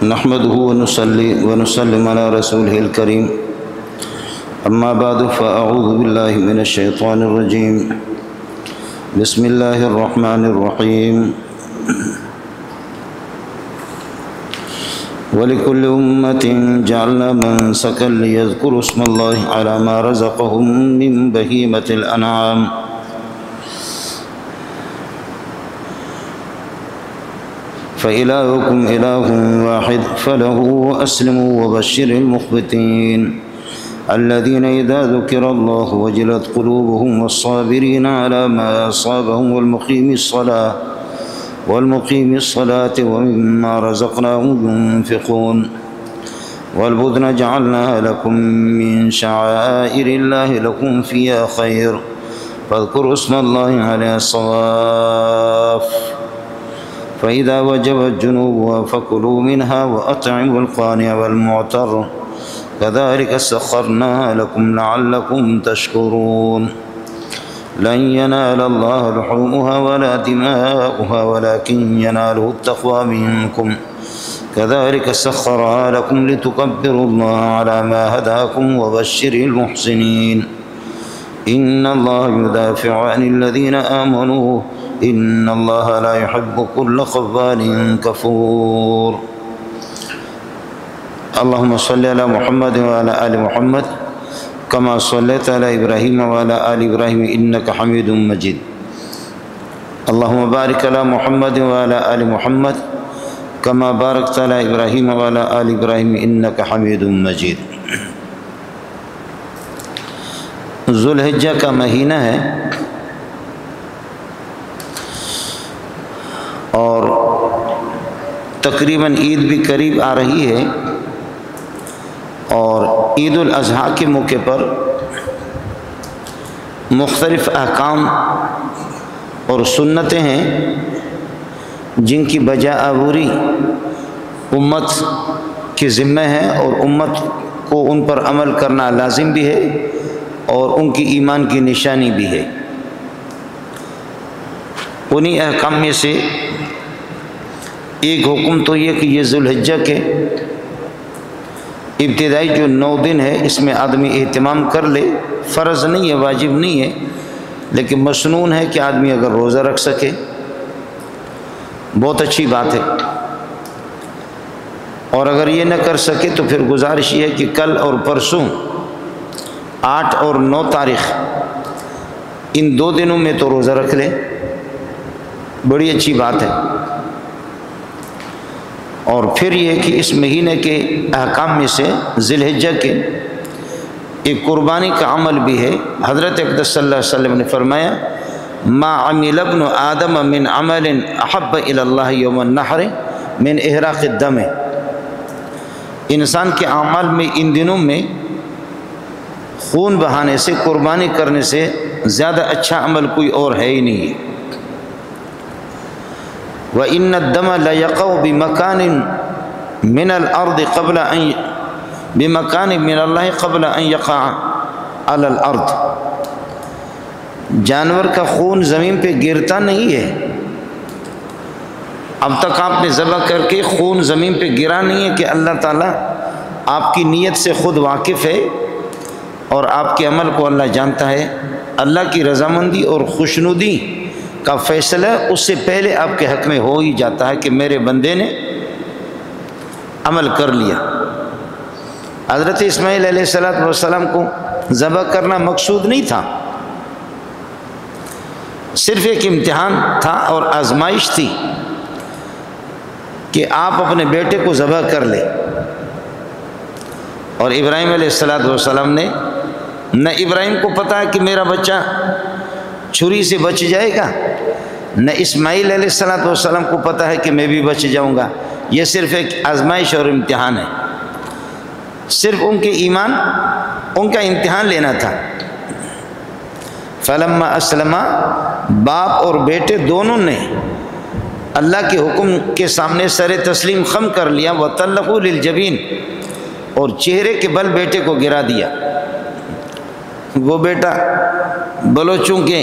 نحمده ونصلي ونسلم على رسوله الكريم أما بعد فأعوذ بالله من الشيطان الرجيم بسم الله الرحمن الرحيم ولكل أمة جعلنا منسكا ليذكروا اسم الله على ما رزقهم من بهيمة الأنعام فإلهكم إله واحد فله أسلموا وبشر المخبتين الذين إذا ذكر الله وجلت قلوبهم والصابرين على ما أصابهم والمقيم الصلاة ومما رزقناهم ينفقون والبدن جعلناها لكم من شعائر الله لكم فيها خير فاذكروا اسم الله عليها الصواف فإذا وجبت جنوبها فكلوا منها وأطعموا القانع والمعتر كذلك سخرناها لكم لعلكم تشكرون لن ينال الله لحومها ولا دماؤها ولكن يناله التقوى منكم كذلك سخرها لكم لتكبروا الله على ما هداكم وبشر المحسنين إن الله يدافع عن الذين آمنوا إن الله لا يحب كل خوان كفور اللهم صل على محمد وعلى آل محمد كما صليت على إبراهيم وعلى آل إبراهيم إنك حميد مجيد اللهم بارك على محمد وعلى آل محمد كما باركت على إبراهيم وعلى آل إبراهيم إنك حميد مجيد ذوالحجہ کا مہینہ ہے اور تقریباً عید بھی قریب آ رہی ہے اور عید الاضحیٰ کے موقع پر مختلف احکام اور سنتیں ہیں جن کی بجا آوری امت کے ذمہ ہے اور امت کو ان پر عمل کرنا لازم بھی ہے اور ان کی ایمان کی نشانی بھی ہے۔ انہی احکام میں سے ایک حکم تو یہ کہ یہ ذوالحجہ کے ابتدائی جو 9 دن ہے اس میں آدمی اہتمام کر لے، فرض نہیں ہے، واجب نہیں ہے، لیکن مسنون ہے کہ آدمی اگر روزہ رکھ سکے بہت اچھی بات ہے، اور اگر یہ نہ کر سکے تو پھر گزارش یہ ہے کہ کل اور پرسوں 8 اور 9 تاریخ ان 2 دنوں میں تو روزہ رکھ لے، بڑی اچھی بات ہے۔ اور پھر یہ کہ اس مہینے کے احکام میں سے ذی الحجہ کے ایک قربانی کا عمل بھی ہے۔ حضرت اقدس صلی اللہ علیہ وسلم نے فرمایا ما عمل ابن آدم من عمل احب الی اللہ یوم النحر من احراق الدم، انسان کے اعمال میں ان دنوں میں خون بہانے سے، قربانی کرنے سے زیادہ اچھا عمل کوئی اور ہے ہی نہیں ہے۔ وَإِنَّ الدَّمَ لَيَقَعُ بِمَكَانٍ مِّنَ الْأَرْضِ قَبْلَ بِمَكَانٍ مِّنَ اللَّهِ قَبْلَ أَن يَقَعَ عَلَى الْأَرْضِ، جانور کا خون زمین پہ گرتا نہیں ہے، اب تک آپ نے ذبح کر کے خون زمین پہ گرا نہیں ہے کہ اللہ تعالیٰ آپ کی نیت سے خود واقف ہے اور آپ کے عمل کو اللہ جانتا ہے۔ اللہ کی رضامندی اور خوشنودی کا فیصلہ اس سے پہلے آپ کے حق میں ہو ہی جاتا ہے کہ میرے بندے نے عمل کر لیا۔ حضرت اسماعیل علیہ السلام کو ذبح کرنا مقصود نہیں تھا، صرف ایک امتحان تھا اور آزمائش تھی کہ آپ اپنے بیٹے کو ذبح کر لیں، اور ابراہیم علیہ السلام نے، نہ ابراہیم کو پتا کہ میرا بچہ چھری سے بچ جائے گا، نہ اسماعیل علیہ السلام کو پتا ہے کہ میں بھی بچ جاؤں گا، یہ صرف ایک آزمائش اور امتحان ہے، صرف ان کے ایمان، ان کا امتحان لینا تھا۔ فلما اسلما، باپ اور بیٹے دونوں نے اللہ کے حکم کے سامنے سر تسلیم خم کر لیا، وَطَلَّقُوا لِلْجَبِينِ، اور چہرے کے بل بیٹے کو گرا دیا۔ وہ بیٹا بلوچوں کے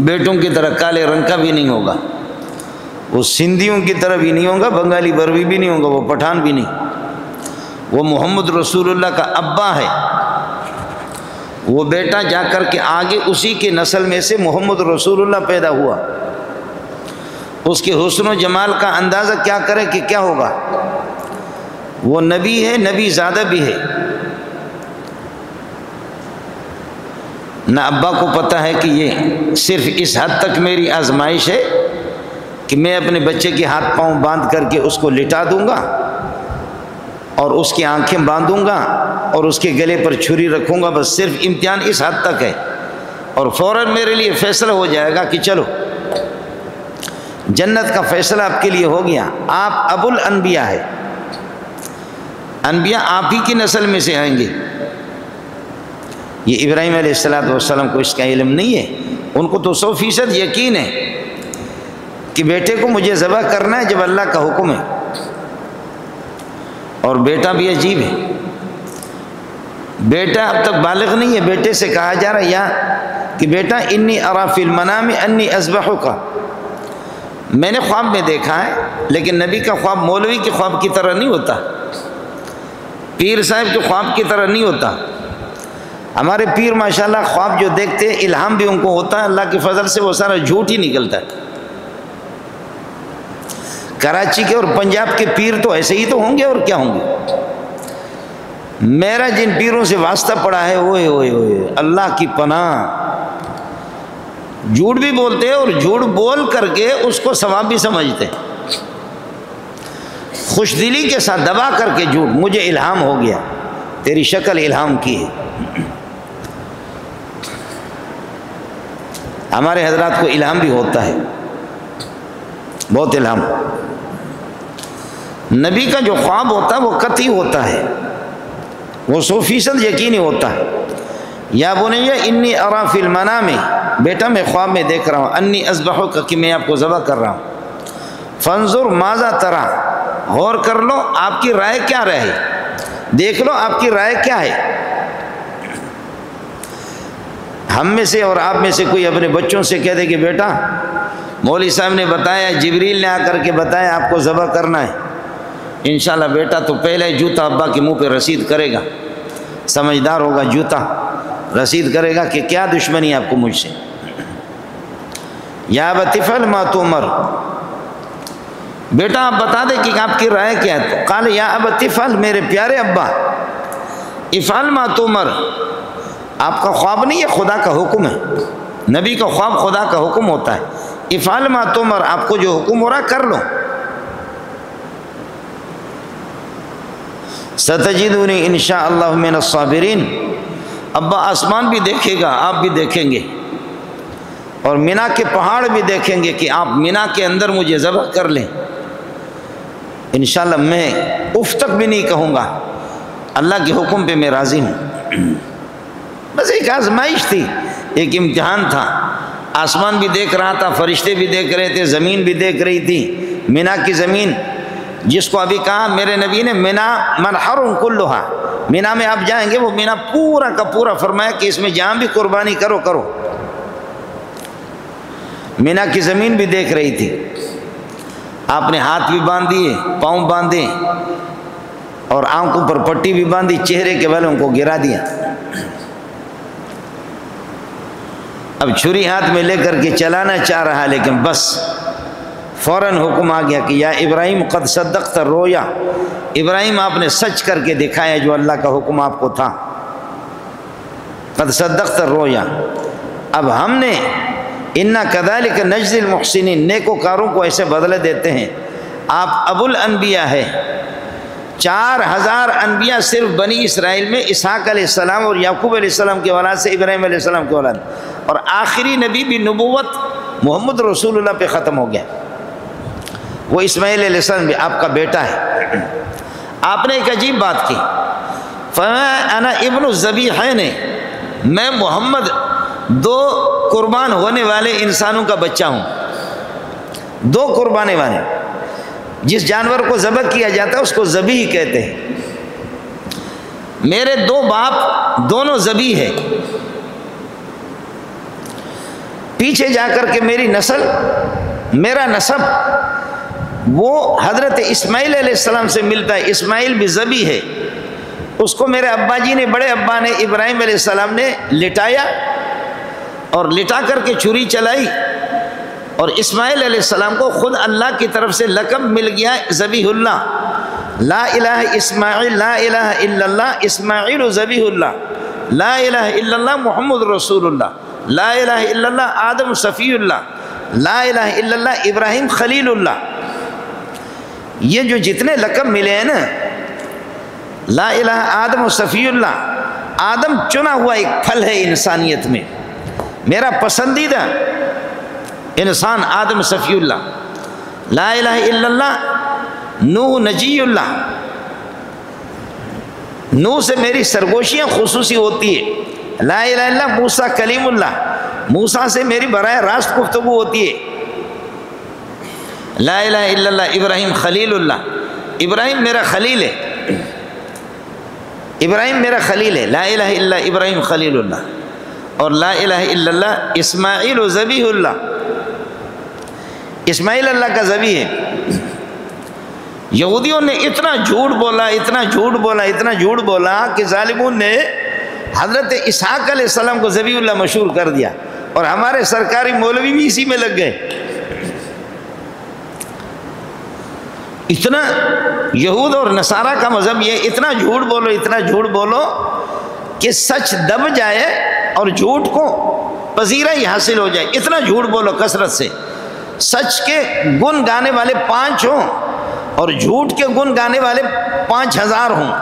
بیٹوں کی طرح کالے رنگ کا بھی نہیں ہوگا، وہ سندھیوں کی طرح بھی نہیں ہوگا، بنگالی بروی بھی نہیں ہوگا، وہ پٹھان بھی نہیں، وہ محمد رسول اللہ کا ابا ہے۔ وہ بیٹا جا کر کے آگے اسی کے نسل میں سے محمد رسول اللہ پیدا ہوا۔ اس کے حسن و جمال کا اندازہ کیا کرے کہ کیا ہوگا۔ وہ نبی ہے، نبی زادہ بھی ہے۔ نہ ابا کو پتہ ہے کہ یہ صرف اس حد تک میری آزمائش ہے کہ میں اپنے بچے کے ہاتھ پاؤں باندھ کر کے اس کو لٹا دوں گا اور اس کی آنکھیں باندھوں گا اور اس کے گلے پر چھری رکھوں گا، بس صرف امتحان اس حد تک ہے، اور فوراً میرے لیے فیصلہ ہو جائے گا کہ چلو جنت کا فیصلہ آپ کے لیے ہو گیا۔ آپ ابو الانبیاء ہے، انبیاء آپ ہی کی نسل میں سے آئیں گے۔ یہ ابراہیم علیہ السلام کو اس کا علم نہیں ہے، ان کو تو 100% یقین ہے کہ بیٹے کو مجھے ذبح کرنا ہے جب اللہ کا حکم ہے۔ اور بیٹا بھی عجیب ہے، بیٹا اب تک بالغ نہیں ہے، بیٹے سے کہا جا رہا ہے یا کہ بیٹا انی ارا فی المنام انی اذبحک، میں نے خواب میں دیکھا ہے، لیکن نبی کا خواب مولوی کے خواب کی طرح نہیں ہوتا، پیر صاحب کے خواب کی طرح نہیں ہوتا۔ ہمارے پیر ماشاءاللہ خواب جو دیکھتے ہیں الہام بھی ان کو ہوتا ہے، اللہ کے فضل سے وہ سارا جھوٹ ہی نکلتا ہے۔ کراچی کے اور پنجاب کے پیر تو ایسے ہی تو ہوں گے، اور کیا ہوں گے۔ میرا جن پیروں سے واسطہ پڑا ہے اوئے اوئے اوئے اللہ کی پناہ، جھوٹ بھی بولتے ہیں اور جھوٹ بول کر کے اس کو ثواب بھی سمجھتے ہیں، خوش دلی کے ساتھ دبا کر کے جھوٹ۔ مجھے الہام ہو گیا، تیری شکل الہام کی ہے۔ ہمارے حضرات کو الہام بھی ہوتا ہے، بہت الہام۔ نبی کا جو خواب ہوتا ہے وہ قطعی ہوتا ہے، وہ 100% یقینی ہوتا ہے۔ یا بنی انی ارا فی المنام، بیٹا میں خواب میں دیکھ رہا ہوں، انی اذبحک، کہ میں آپ کو ذبح کر رہا ہوں۔ فانظر ماذا ترى، غور کر لو آپ کی رائے کیا رہے، دیکھ لو آپ کی رائے کیا ہے۔ ہم میں سے اور آپ میں سے کوئی اپنے بچوں سے کہہ دے کہ بیٹا مولوی صاحب نے بتایا، جبریل نے آ کر کے بتایا آپ کو ذبح کرنا ہے، انشاءاللہ بیٹا تو پہلے جوتا ابا کے منہ پہ رسید کرے گا، سمجھدار ہوگا، جوتا رسید کرے گا کہ کیا دشمنی آپ کو مجھ سے۔ یا ابت افعل ما تؤمر، بیٹا آپ بتا دیں کہ آپ کی رائے کیا ہے۔ قال یا ابت افعل، میرے پیارے ابا، افعل ما تؤمر، آپ کا خواب نہیں ہے، خدا کا حکم ہے۔ نبی کا خواب خدا کا حکم ہوتا ہے۔ افعل ما تؤمر، آپ کو جو حکم ہو رہا کر لو۔ ستجدونی انشاءاللہ من الصابرین، ابا آسمان بھی دیکھے گا، آپ بھی دیکھیں گے، اور مینا کے پہاڑ بھی دیکھیں گے کہ آپ مینا کے اندر مجھے ذبح کر لیں، انشاءاللہ میں اف تک بھی نہیں کہوں گا، اللہ کے حکم پہ میں راضی ہوں۔ بس ایک آزمائش تھی، ایک امتحان تھا۔ آسمان بھی دیکھ رہا تھا، فرشتے بھی دیکھ رہے تھے، زمین بھی دیکھ رہی تھی۔ مینا کی زمین جس کو ابھی کہا میرے نبی نے مینا منحر کلھا، مینا میں آپ جائیں گے وہ مینا پورا کا پورا، فرمایا کہ اس میں جہاں بھی قربانی کرو کرو۔ مینا کی زمین بھی دیکھ رہی تھی، آپ نے ہاتھ بھی باندھ دیے، پاؤں باندھے، اور آنکھوں پر پٹی بھی باندھی، چہرے کے بالوں کو گرا دیا۔ اب چھری ہاتھ میں لے کر کے چلانا چاہ رہا، لیکن بس فوراً حکم آ گیا کہ یا ابراہیم قد صدقت الرؤیا، ابراہیم آپ نے سچ کر کے دکھایا جو اللہ کا حکم آپ کو تھا، قد صدقت الرؤیا۔ اب ہم نے انا کذالک نجزی المحسنین، نیکوکاروں کو ایسے بدلے دیتے ہیں۔ آپ ابو الانبیاء ہے، 4000 انبیاء صرف بنی اسرائیل میں اسحاق علیہ السلام اور یعقوب علیہ السلام کے اولاد سے، ابراہیم علیہ السلام کے اولاد، اور آخری نبی بھی نبوت محمد رسول اللہ پہ ختم ہو گیا، وہ اسماعیل علیہ السلام بھی آپ کا بیٹا ہے۔ آپ نے ایک عجیب بات کی، فَأَنَا ابن الذَّبِیحَینِ، میں محمد 2 قربان ہونے والے انسانوں کا بچہ ہوں، 2 قربانے والے۔ جس جانور کو ذبح کیا جاتا ہے اس کو ذبیح کہتے ہیں۔ میرے 2 باپ دونوں ذبیح ہیں، پیچھے جا کر کے میری نسل، میرا نسب وہ حضرت اسماعیل علیہ السلام سے ملتا ہے. اسماعیل بھی ذبیح ہے. اس کو میرے ابا جی نے، بڑے ابا نے، ابراہیم علیہ السلام نے لٹایا اور لٹا کر کے چھری چلائی، اور اسماعیل علیہ السلام کو خود اللہ کی طرف سے لقب مل گیا ذبیح اللہ. لا الہ اسماعیل، لا الہ الا اللہ اسماعیل ذبیح اللہ، لا الہ الا اللہ محمد رسول اللہ، لا الہ الا اللہ آدم صفی اللہ، لا الہ الا اللہ ابراہیم خلیل اللہ. یہ جو جتنے لقب ملے ہیں نا، لا الہ آدم صفی اللہ، آدم چنا ہوا ایک پھل ہے انسانیت میں. میرا پسندیدہ انسان آدم صفی اللہ. لا الہ الا اللہ نوح نجی اللہ، نوح سے میری سرگوشیاں خصوصی ہوتی ہے. لا الہ الا اللہ موسیٰ کلیم اللہ، موسیٰ سے میری براہ راست گفتگو ہوتی ہے. لا الہ الا اللہ ابراہیم خلیل اللہ، ابراہیم میرا خلیل ہے، ابراہیم میرا خلیل ہے. لا الہ الا اللہ ابراہیم خلیل اللہ. اور لا الہ الا اللہ اسماعیل و ذبیح اللہ، اسماعیل اللہ کا ذبیح ہے. یہودیوں نے اتنا جھوٹ بولا، اتنا جھوٹ بولا، اتنا جھوٹ بولا کہ ظالمون نے حضرت اسحاق علیہ السلام کو ذبیح اللہ مشہور کر دیا، اور ہمارے سرکاری مولوی بھی اسی میں لگ گئے. اتنا یہود اور نصارہ کا مذہب یہ، اتنا جھوٹ بولو، اتنا جھوٹ بولو کہ سچ دب جائے اور جھوٹ کو پذیرائی حاصل ہو جائے. اتنا جھوٹ بولو کثرت سے، سچ کے گن گانے والے 5 ہوں اور جھوٹ کے گن گانے والے 5000 ہوں.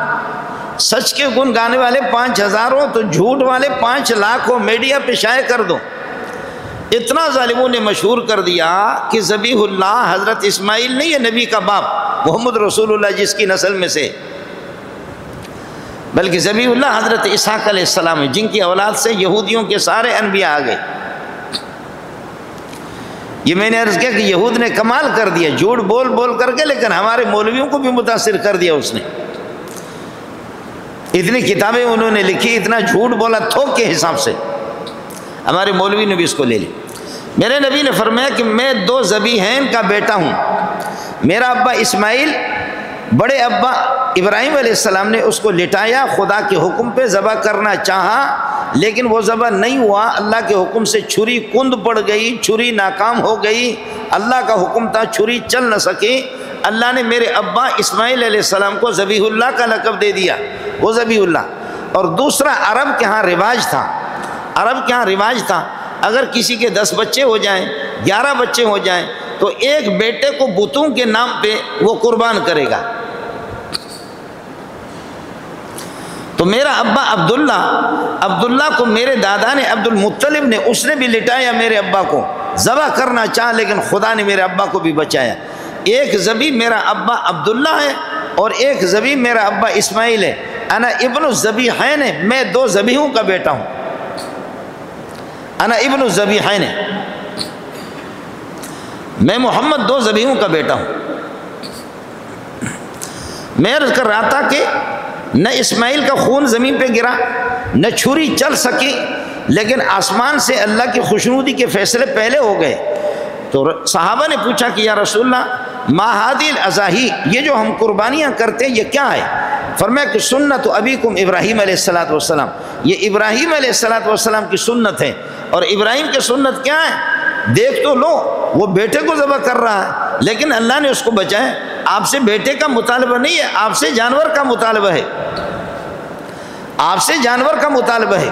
سچ کے گن گانے والے 5000 ہوں تو جھوٹ والے 5 لاکھ ہوں، میڈیا پہ شائع کر دو. اتنا ظالموں نے مشہور کر دیا کہ ذبیح اللہ حضرت اسماعیل نہیں ہے، نبی کا باپ محمد رسول اللہ جس کی نسل میں سے، بلکہ ذبیح اللہ حضرت اسحاق علیہ السلام ہے، جن کی اولاد سے یہودیوں کے سارے انبیاء آ گئے. یہ میں نے عرض کیا کہ یہود نے کمال کر دیا جھوٹ بول بول کر کے، لیکن ہمارے مولویوں کو بھی متاثر کر دیا اس نے. اتنی کتابیں انہوں نے لکھی، اتنا جھوٹ بولا تھوک کے حساب سے، ہمارے مولوی نے بھی اس کو لے لی. میرے نبی نے فرمایا کہ میں 2 ذبیحین کا بیٹا ہوں. میرا ابا اسماعیل، بڑے ابا ابراہیم علیہ السلام نے اس کو لٹایا، خدا کے حکم پہ ذبح کرنا چاہا لیکن وہ ذبح نہیں ہوا. اللہ کے حکم سے چھری کند پڑ گئی، چھری ناکام ہو گئی. اللہ کا حکم تھا چھری چل نہ سکی. اللہ نے میرے ابا اسماعیل علیہ السلام کو ذبیح اللہ کا لقب دے دیا، وہ ذبیح اللہ. اور دوسرا عرب کے ہاں رواج تھا، عرب کے ہاں رواج تھا اگر کسی کے 10 بچے ہو جائیں، 11 بچے ہو جائیں تو ایک بیٹے کو بتوں کے نام پہ وہ قربان کرے گا. تو میرا ابا عبداللہ کو میرے دادا نے، عبد المطلب نے، اس نے بھی لٹایا میرے ابا کو، ذبح کرنا چاہا لیکن خدا نے میرے ابا کو بھی بچایا. ایک ذبیح میرا ابا عبداللہ ہے اور ایک ذبیح میرا ابا اسماعیل ہے. انا ابن الذبیحین، میں 2 ذبیحوں کا بیٹا ہوں. انا ابن الذبیحین، میں محمد 2 ذبیحوں کا بیٹا ہوں. میں عرض کر رہا تھا کہ نہ اسماعیل کا خون زمین پہ گرا، نہ چھری چل سکی، لیکن آسمان سے اللہ کی خوشنودی کے فیصلے پہلے ہو گئے. تو صحابہ نے پوچھا کہ یا رسول اللہ ما ہادی الاضاحی، یہ جو ہم قربانیاں کرتے ہیں یہ کیا ہے؟ فرمایا کہ سنت ابیکم ابراہیم علیہ السلام، یہ ابراہیم علیہ السلام کی سنت ہے. اور ابراہیم کی سنت کیا ہے؟ دیکھ تو لو، وہ بیٹے کو ذبح کر رہا ہے لیکن اللہ نے اس کو بچایا. آپ سے بیٹے کا مطالبہ نہیں ہے، آپ سے جانور کا مطالبہ ہے، آپ سے جانور کا مطالبہ ہے.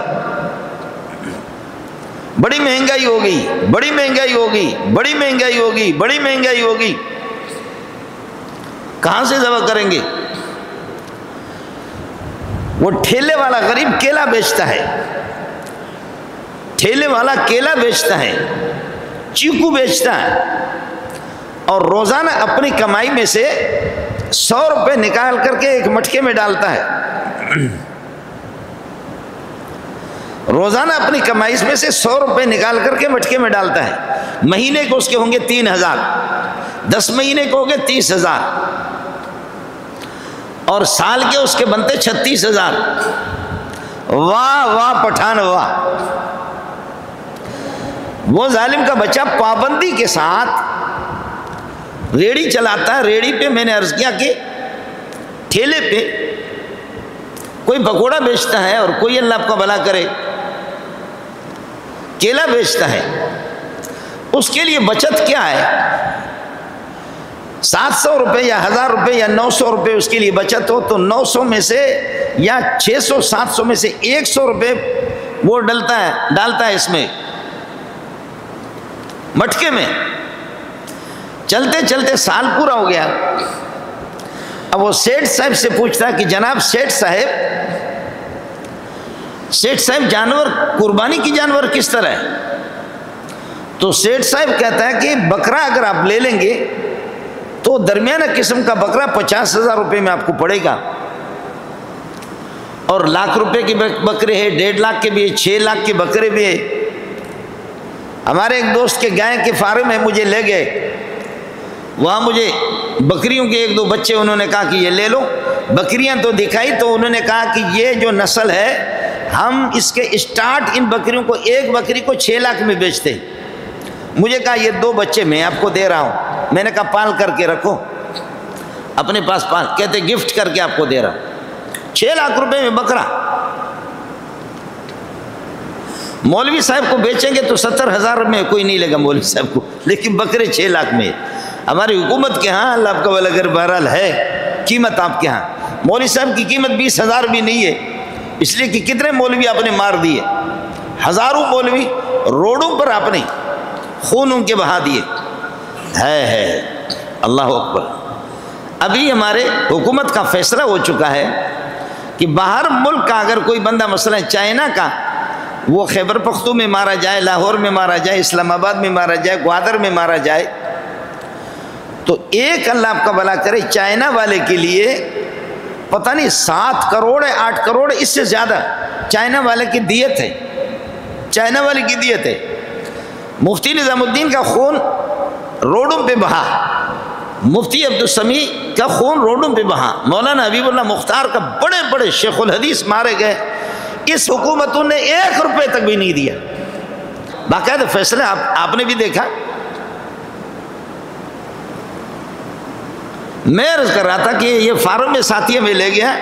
بڑی مہنگائی ہو گئی، بڑی مہنگائی ہوگی، بڑی مہنگائی ہوگی، بڑی مہنگائی ہوگی، کہاں سے ذبح کریں گے؟ وہ ٹھیلے والا غریب کیلا بیچتا ہے، ٹھیلے والا کیلا بیچتا ہے، چیکو بیچتا ہے، اور روزانہ اپنی کمائی میں سے 100 روپے نکال کر کے ایک مٹکے میں ڈالتا ہے. روزانہ اپنی کمائی میں سے 100 روپے نکال کر کے مٹکے میں ڈالتا ہے. مہینے کو اس کے ہوں گے 3000، 10 مہینے کو ہوں گے 30,000، اور سال کے اس کے بنتے 36,000. واہ واہ پٹھان واہ. وہ ظالم کا بچہ پابندی کے ساتھ ریڑھی چلاتا ہے، ریڑھی پہ میں نے عرض کیا کہ ٹھیلے پہ کوئی پکوڑا بیچتا ہے اور کوئی اللہ آپ کا بھلا کرے کیلا بیچتا ہے، اس کے لیے بچت کیا ہے؟ 700 روپے یا 1000 روپے یا 900 روپے اس کے لیے بچت ہو تو 900 میں سے یا 600 700 میں سے 100 روپے وہ ڈالتا ہے اس میں مٹکے میں۔ چلتے چلتے سال پورا ہو گیا، اب وہ سیٹھ صاحب سے پوچھتا ہے کہ جناب سیٹھ صاحب جانور قربانی کی جانور کس طرح ہے؟ تو سیٹھ صاحب کہتا ہے کہ بکرا اگر آپ لے لیں گے تو درمیانہ قسم کا بکرا 50,000 روپے میں آپ کو پڑے گا، اور لاکھ روپے کے بکرے ہیں، 1.5 لاکھ کے بھی ہے، 6 لاکھ کے بکرے بھی ہے۔ ہمارے ایک دوست کے گائے کے فارم میں مجھے لے گئے، وہاں مجھے بکریوں کے 1-2 بچے انہوں نے کہا کہ یہ لے لو، بکریاں تو دکھائی تو انہوں نے کہا کہ یہ جو نسل ہے ہم اس کے اسٹارٹ ان بکریوں کو ایک بکری کو 6 لاکھ میں بیچتے ہیں۔ مجھے کہا یہ 2 بچے میں آپ کو دے رہا ہوں، میں نے کہا پال کر کے رکھو اپنے پاس پال، کہتے گفٹ کر کے آپ کو دے رہا ہوں، 6 لاکھ روپے میں بکرا۔ مولوی صاحب کو بیچیں گے تو 70,000 میں کوئی نہیں لے گا مولوی صاحب کو، لیکن بکرے 6 لاکھ میں۔ ہماری حکومت کے ہاں اللہ آپ کا بھلا کرے بہرحال ہے قیمت آپ کے ہاں، مولوی صاحب کی قیمت 20,000 بھی نہیں ہے، اس لیے کہ کتنے مولوی آپ نے مار دیے، ہزاروں مولوی روڈوں پر آپ نے خون ان کے بہا دیے، ہے اللہ اکبر۔ ابھی ہمارے حکومت کا فیصلہ ہو چکا ہے کہ باہر ملک کا اگر کوئی بندہ مثلا چائنا کا وہ خیبر پختون میں مارا جائے، لاہور میں مارا جائے، اسلام آباد میں مارا جائے، گوادر میں مارا جائے، تو ایک اللہ آپ کا بھلا کرے چائنا والے کے لیے پتہ نہیں 7 کروڑ ہے 8 کروڑ اس سے زیادہ چائنا والے کی دیت ہے، چائنا والے کی دیت ہے۔ مفتی نظام الدین کا خون روڈوں پہ بہا، مفتی عبدالسمیع کا خون روڈوں پہ بہا، مولانا حبیب اللہ مختار کا بڑے بڑے شیخ الحدیث مارے گئے، اس حکومتوں نے 1 روپے تک بھی نہیں دیا۔ باقاعدہ فیصلہ آپ نے بھی دیکھا۔ میں عرض کر رہا تھا کہ یہ فارم میں ساتھی میں لے گیا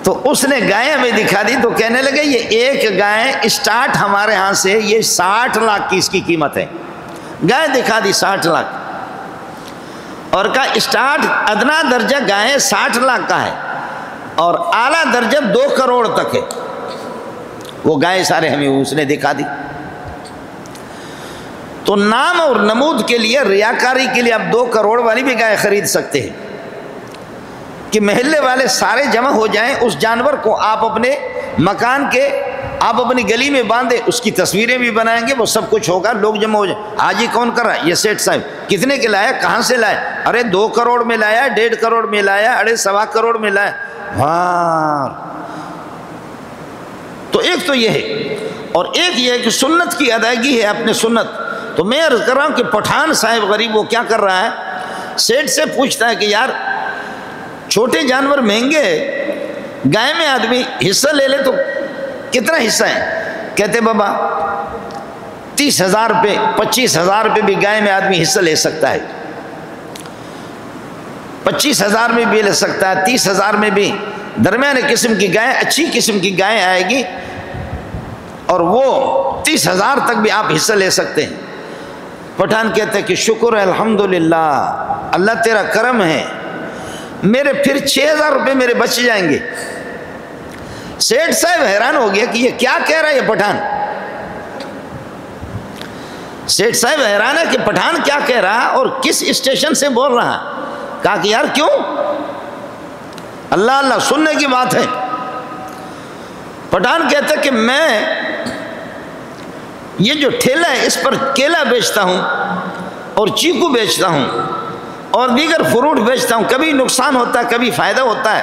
تو اس نے گائے ہمیں دکھا دی تو کہنے لگے یہ ایک گائے اسٹارٹ ہمارے ہاں سے یہ 60 لاکھ کی اس کی قیمت ہے، گائے دکھا دی 60 لاکھ، اور کہا اسٹارٹ ادنا درجہ گائے 60 لاکھ کا ہے اور اعلیٰ درجہ 2 کروڑ تک ہے، وہ گائے سارے ہمیں اس نے دکھا دی۔ تو نام اور نمود کے لیے ریاکاری کے لیے آپ 2 کروڑ والی بھی گائے خرید سکتے ہیں کہ محلے والے سارے جمع ہو جائیں، اس جانور کو آپ اپنے مکان کے آپ اپنی گلی میں باندھے، اس کی تصویریں بھی بنائیں گے، وہ سب کچھ ہوگا، لوگ جمع ہو جائیں۔ حاجی کون کر رہا ہے؟ یہ سیٹھ صاحب کتنے کے لایا، کہاں سے لایا؟ ارے 2 کروڑ میں لایا، 1.5 کروڑ میں لایا، 2.25 کروڑ میں لایا۔ ہاں تو ایک تو یہ ہے، اور ایک یہ ہے کہ سنت کی ادائیگی ہے اپنے سنت۔ تو میں عرض کر رہا ہوں کہ پٹھان صاحب غریب وہ کیا کر رہا ہے، سیٹھ سے پوچھتا ہے کہ یار چھوٹے جانور مہنگے، گائے میں آدمی حصہ لے لے تو کتنا حصہ ہے؟ کہتے بابا 30,000 روپے 25,000 روپے بھی گائے میں آدمی حصہ لے سکتا ہے، 25,000 میں بھی لے سکتا ہے، 30,000 میں بھی درمیانے قسم کی گائے، اچھی قسم کی گائے آئے گی اور وہ 30,000 تک بھی آپ حصہ لے سکتے ہیں۔ پٹھان کہتے ہیں کہ شکر ہے الحمدللہ، اللہ تیرا کرم ہے، میرے پھر 6,000 روپے میرے بچ جائیں گے۔ سیٹھ صاحب حیران ہو گیا کہ یہ کیا کہہ رہا ہے یہ پٹھان، سیٹھ صاحب حیران ہے کہ پٹھان کیا کہہ رہا اور کس اسٹیشن سے بول رہا۔ کہا کہ یار کیوں، اللہ اللہ سننے کی بات ہے۔ پٹھان کہتا ہے کہ میں یہ جو ٹھیلا ہے اس پر کیلا بیچتا ہوں اور چیکو بیچتا ہوں اور دیگر فروٹ بیچتا ہوں، کبھی نقصان ہوتا ہے کبھی فائدہ ہوتا ہے،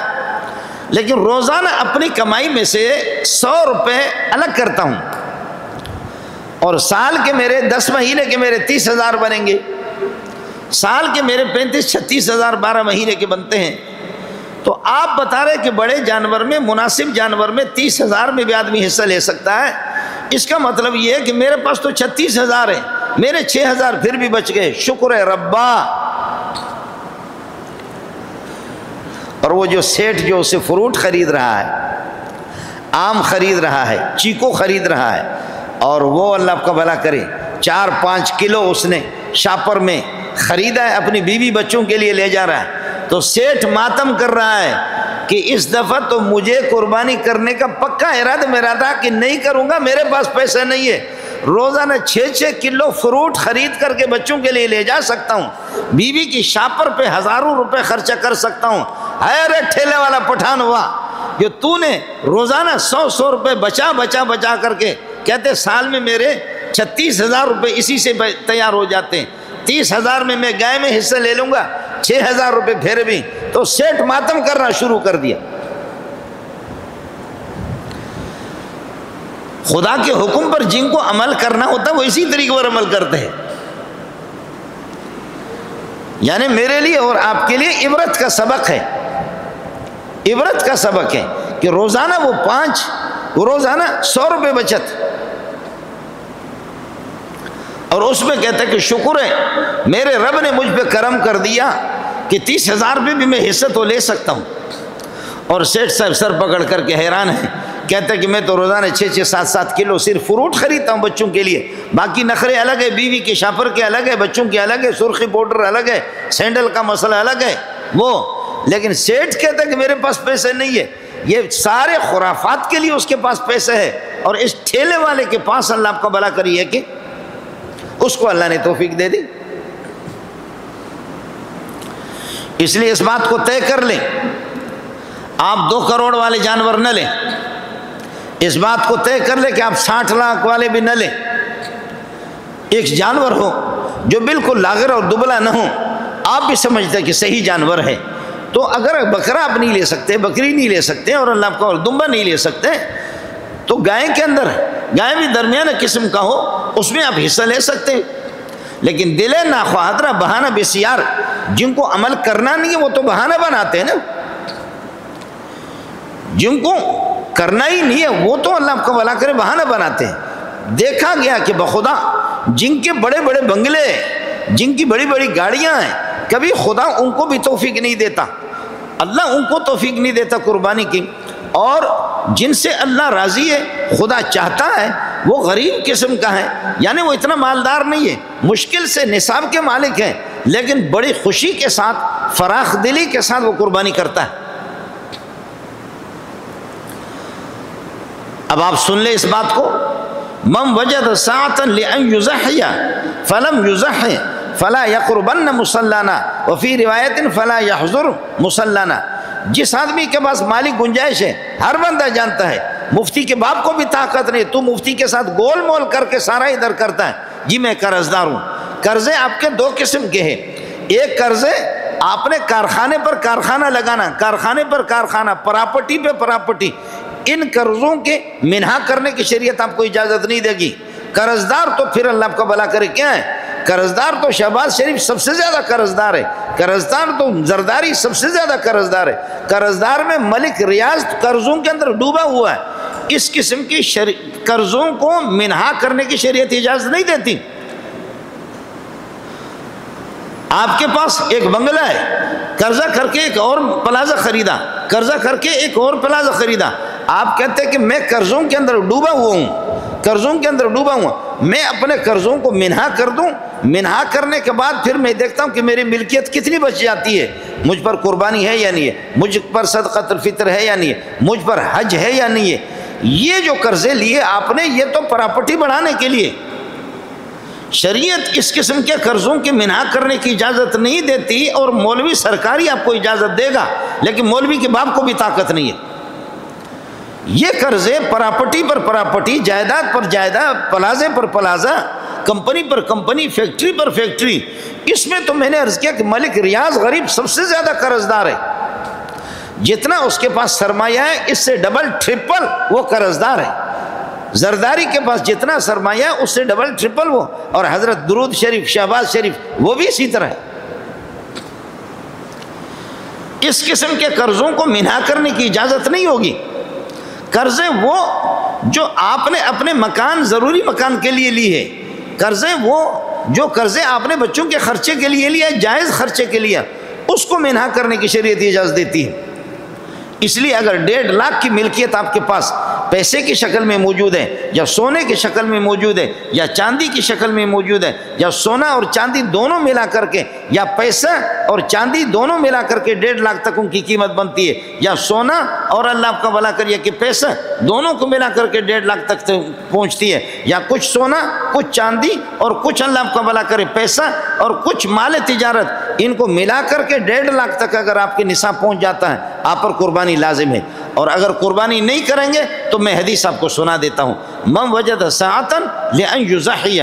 لیکن روزانہ اپنی کمائی میں سے 100 روپے الگ کرتا ہوں، اور سال کے میرے 10 مہینے کے میرے 30,000 بنیں گے، سال کے میرے 35-36,000 12 مہینے کے بنتے ہیں۔ تو آپ بتا رہے کہ بڑے جانور میں، مناسب جانور میں 30,000 میں بھی آدمی حصہ لے سکتا ہے، اس کا مطلب یہ ہے کہ میرے پاس تو 36,000 ہے، میرے 6,000 پھر بھی بچ گئے، شکر ہے ربا۔ اور وہ جو سیٹھ جو اسے فروٹ خرید رہا ہے، آم خرید رہا ہے، چیکو خرید رہا ہے، اور وہ اللہ آپ کا بھلا کرے 4-5 کلو اس نے شاپر میں خریدا ہے، اپنی بیوی بچوں کے لیے لے جا رہا ہے، تو سیٹھ ماتم کر رہا ہے کہ اس دفعہ تو مجھے قربانی کرنے کا پکا ارادہ میرا تھا کہ نہیں کروں گا، میرے پاس پیسہ نہیں ہے، روزانہ 6-6 کلو فروٹ خرید کر کے بچوں کے لیے لے جا سکتا ہوں، بیوی کی شاپر پہ ہزاروں روپے خرچہ کر سکتا ہوں۔ ارے ٹھیلے والا پٹھان ہوا جو تو نے روزانہ 100 روپے بچا کر کے، کہتے سال میں میرے 36,000 روپے اسی سے تیار ہو جاتے ہیں، 30,000 میں میں گائے میں حصہ لے لوں گا، 6,000 روپے پھر بھی۔ تو سیٹھ ماتم کرنا شروع کر دیا۔ خدا کے حکم پر جن کو عمل کرنا ہوتا ہے وہ اسی طریقے پر عمل کرتے ہیں۔ یعنی میرے لیے اور آپ کے لیے عبرت کا سبق ہے، عبرت کا سبق ہے کہ روزانہ وہ 100 روپے بچت، اور اس میں کہتا ہے کہ شکر ہے میرے رب نے مجھ پہ کرم کر دیا کہ 30,000 روپے بھی میں حصہ تو لے سکتا ہوں۔ اور سیٹھ صاحب سر پکڑ کر کے حیران ہے، کہتا ہے کہ میں تو روزانہ 6-7 کلو صرف فروٹ خریدتا ہوں بچوں کے لیے، باقی نخرے الگ ہے، بیوی کے شاپر کے الگ ہے، بچوں کے الگ ہے، سرخی پاؤڈر الگ ہے، سینڈل کا مسئلہ الگ ہے وہ۔ لیکن سیٹھ کہتا ہے کہ میرے پاس پیسے نہیں ہے، یہ سارے خرافات کے لیے اس کے پاس پیسے ہے، اور اس ٹھیلے والے کے پاس اللہ آپ کا بھلا کری ہے کہ اس کو اللہ نے توفیق دے دی۔ اس لیے اس بات کو طے کر لیں، آپ 2 کروڑ والے جانور نہ لیں، اس بات کو طے کر لیں کہ آپ 60 لاکھ والے بھی نہ لیں، ایک جانور ہو جو بالکل لاغر اور دبلا نہ ہو، آپ بھی سمجھتے ہیں کہ صحیح جانور ہے، تو اگر بکرا آپ نہیں لے سکتے، بکری نہیں لے سکتے، اور اللہ آپ کا اور دمبا نہیں لے سکتے، تو گائے کے اندر، گائے بھی درمیانہ قسم کا ہو، اس میں آپ حصہ لے سکتے ہیں۔ لیکن دل ناخواہدرا بہانہ بسیار، جن کو عمل کرنا نہیں ہے وہ تو بہانہ بناتے ہیں نا، جن کو کرنا ہی نہیں ہے وہ تو اللہ آپ کا بھلا کرے بہانہ بناتے ہیں۔ دیکھا گیا کہ بخدا جن کے بڑے بڑے بنگلے، جن کی بڑی بڑی گاڑیاں ہیں، کبھی خدا ان کو بھی توفیق نہیں دیتا، اللہ ان کو توفیق نہیں دیتا قربانی کی، اور جن سے اللہ راضی ہے، خدا چاہتا ہے، وہ غریب قسم کا ہے، یعنی وہ اتنا مالدار نہیں ہے، مشکل سے نصاب کے مالک ہیں، لیکن بڑی خوشی کے ساتھ، فراخ دلی کے ساتھ وہ قربانی کرتا ہے۔ اب آپ سن لیں اس بات کو، من وجد ساعة لأن يضحي فلم يضحي فلا يقربن مصلانا وفی روایت فلا يحضر مصلانا۔ جس آدمی کے پاس مالی گنجائش ہے، ہر بندہ جانتا ہے، مفتی کے باپ کو بھی طاقت نہیں، تو مفتی کے ساتھ گول مول کر کے سارا ادھر کرتا ہے، جی میں قرض دار ہوں۔ قرضے آپ کے 2 قسم کے ہیں، ایک قرضے آپ نے کارخانے پر کارخانہ لگانا، کارخانے پر کارخانہ، پراپرٹی پہ پراپرٹی، ان قرضوں کے منہا کرنے کی شریعت آپ کو اجازت نہیں دے گی۔ قرض دار تو پھر اللہ آپ کا بھلا کرے کیا ہے، قرض دار تو شہباز شریف سب سے زیادہ قرض دار ہے، قرض دار تو زرداری سب سے زیادہ قرض دار ہے، قرض دار میں ملک ریاض قرضوں کے اندر ڈوبا ہوا ہے۔ اس قسم کی قرضوں کو منہا کرنے کی شریعت اجازت نہیں دیتی۔ آپ کے پاس ایک بنگلہ ہے، قرضہ کر کے ایک اور پلازہ خریدا، قرضہ کر کے ایک اور پلازہ خریدا، آپ کہتے ہیں کہ میں قرضوں کے اندر ڈوبا ہوا ہوں، قرضوں کے اندر ڈوبا ہوا، میں اپنے قرضوں کو منہا کر دوں، منہا کرنے کے بعد پھر میں دیکھتا ہوں کہ میری ملکیت کتنی بچ جاتی ہے، مجھ پر قربانی ہے یا نہیں ہے، مجھ پر صدقۃ الفطر ہے یا نہیں ہے، مجھ پر حج ہے یا نہیں ہے۔ یہ جو قرضے لیے آپ نے، یہ تو پراپرٹی بڑھانے کے لیے، شریعت اس قسم کے قرضوں کی منہا کرنے کی اجازت نہیں دیتی، اور مولوی سرکاری آپ کو اجازت دے گا، لیکن مولوی کے باپ کو بھی طاقت نہیں ہے۔ یہ قرضے پراپرٹی پر پراپرٹی، جائیداد پر جائیداد، پلازے پر پلازہ، کمپنی پر کمپنی، فیکٹری پر فیکٹری، اس میں تو میں نے عرض کیا کہ ملک ریاض غریب سب سے زیادہ قرض دار ہے، جتنا اس کے پاس سرمایہ ہے اس سے ڈبل ٹرپل وہ قرض دار ہے۔ زرداری کے پاس جتنا سرمایہ ہے اس سے ڈبل ٹرپل وہ، اور حضرت درود شریف، شہباز شریف، وہ بھی اسی طرح ہے۔ اس قسم کے قرضوں کو منہا کرنے کی اجازت نہیں ہوگی۔ قرضے وہ جو آپ نے اپنے مکان، ضروری مکان کے لیے لی ہے، قرضے وہ جو قرضے آپ نے بچوں کے خرچے کے لیے لیا، جائز خرچے کے لیے، اس کو منہا کرنے کی شریعت اجازت دیتی ہے۔ اس لیے اگر 1.5 لاکھ کی ملکیت آپ کے پاس پیسے کی شکل میں موجود ہے، یا سونے کی شکل میں موجود ہے، یا چاندی کی شکل میں موجود ہے، یا سونا اور چاندی دونوں ملا کر کے، یا پیسہ اور چاندی دونوں ملا کر کے 1.5 لاکھ تک ان کی قیمت بنتی ہے، یا سونا اور اللہ آپ کا بھلا کریے کہ پیسہ دونوں کو ملا کر کے 1.5 لاکھ تک پہنچتی ہے، یا کچھ سونا، کچھ چاندی اور کچھ اللہ آپ کا بھلا کرے پیسہ اور کچھ مال تجارت، ان کو ملا کر کے 1.5 لاکھ تک اگر آپ کے نصاب پہنچ جاتا ہے، آپ پر قربانی لازم ہے۔ اور اگر قربانی نہیں کریں گے تو میں حدیث آپ کو سنا دیتا ہوں، من وجد ساعۃ لأن یضحی،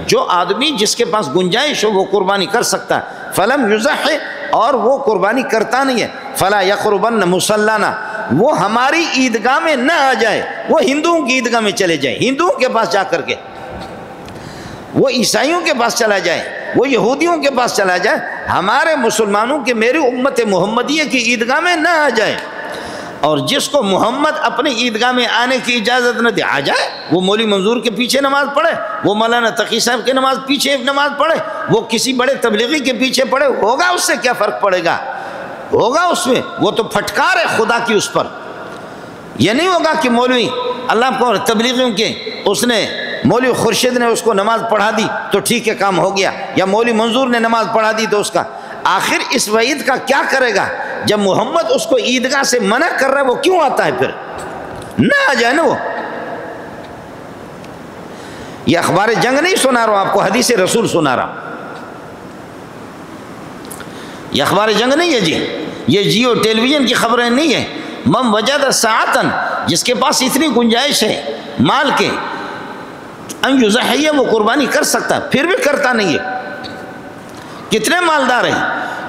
جو آدمی جس کے پاس گنجائش ہو وہ قربانی کر سکتا ہے، فلم یضحی، اور وہ قربانی کرتا نہیں ہے، فلا یقربن مصلانا، وہ ہماری عیدگاہ میں نہ آ جائے، وہ ہندوؤں کی عیدگاہ میں چلے جائے، ہندوؤں کے پاس جا کر کے، وہ عیسائیوں کے پاس چلا جائے، وہ یہودیوں کے پاس چلا جائے، ہمارے مسلمانوں کے، میری امت محمدیہ کی عیدگاہ میں نہ آ جائے۔ اور جس کو محمد اپنی عیدگاہ میں آنے کی اجازت نہ دے، آ جائے، وہ مولوی منظور کے پیچھے نماز پڑھے، وہ مولانا تقی صاحب کے پیچھے نماز پڑھے، وہ کسی بڑے تبلیغی کے پیچھے پڑھے، ہوگا اس سے کیا فرق پڑے گا؟ ہوگا اس میں، وہ تو پھٹکار ہے خدا کی اس پر۔ یہ نہیں ہوگا کہ مولوی اللہ کو تبلیغیوں کے اس نے، مولوی خورشید نے اس کو نماز پڑھا دی تو ٹھیک ہے کام ہو گیا، یا مولوی منظور نے نماز پڑھا دی تو اس کا، آخر اس وعید کا کیا کرے گا؟ جب محمد اس کو عیدگاہ سے منع کر رہا ہے وہ کیوں آتا ہے پھر؟ نہ آ جائے نا وہ۔ یہ اخبار جنگ نہیں سنا رہا ہوں آپ کو، حدیث رسول سنا رہا ہوں، یہ اخبار جنگ نہیں ہے جی، یہ جیو ٹیلی ویژن کی خبریں نہیں ہیں۔ من وجد ساعۃ، جس کے پاس اتنی گنجائش ہے مال کے، ان یضحی، وہ قربانی کر سکتا ہے، پھر بھی کرتا نہیں ہے۔ کتنے مالدار ہیں،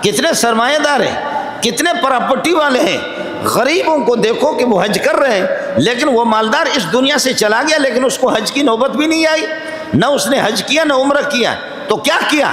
کتنے سرمایہ دار ہیں، کتنے پراپرٹی والے ہیں، غریبوں کو دیکھو کہ وہ حج کر رہے ہیں، لیکن وہ مالدار اس دنیا سے چلا گیا، لیکن اس کو حج کی نوبت بھی نہیں آئی، نہ اس نے حج کیا نہ عمرہ کیا، تو کیا کیا؟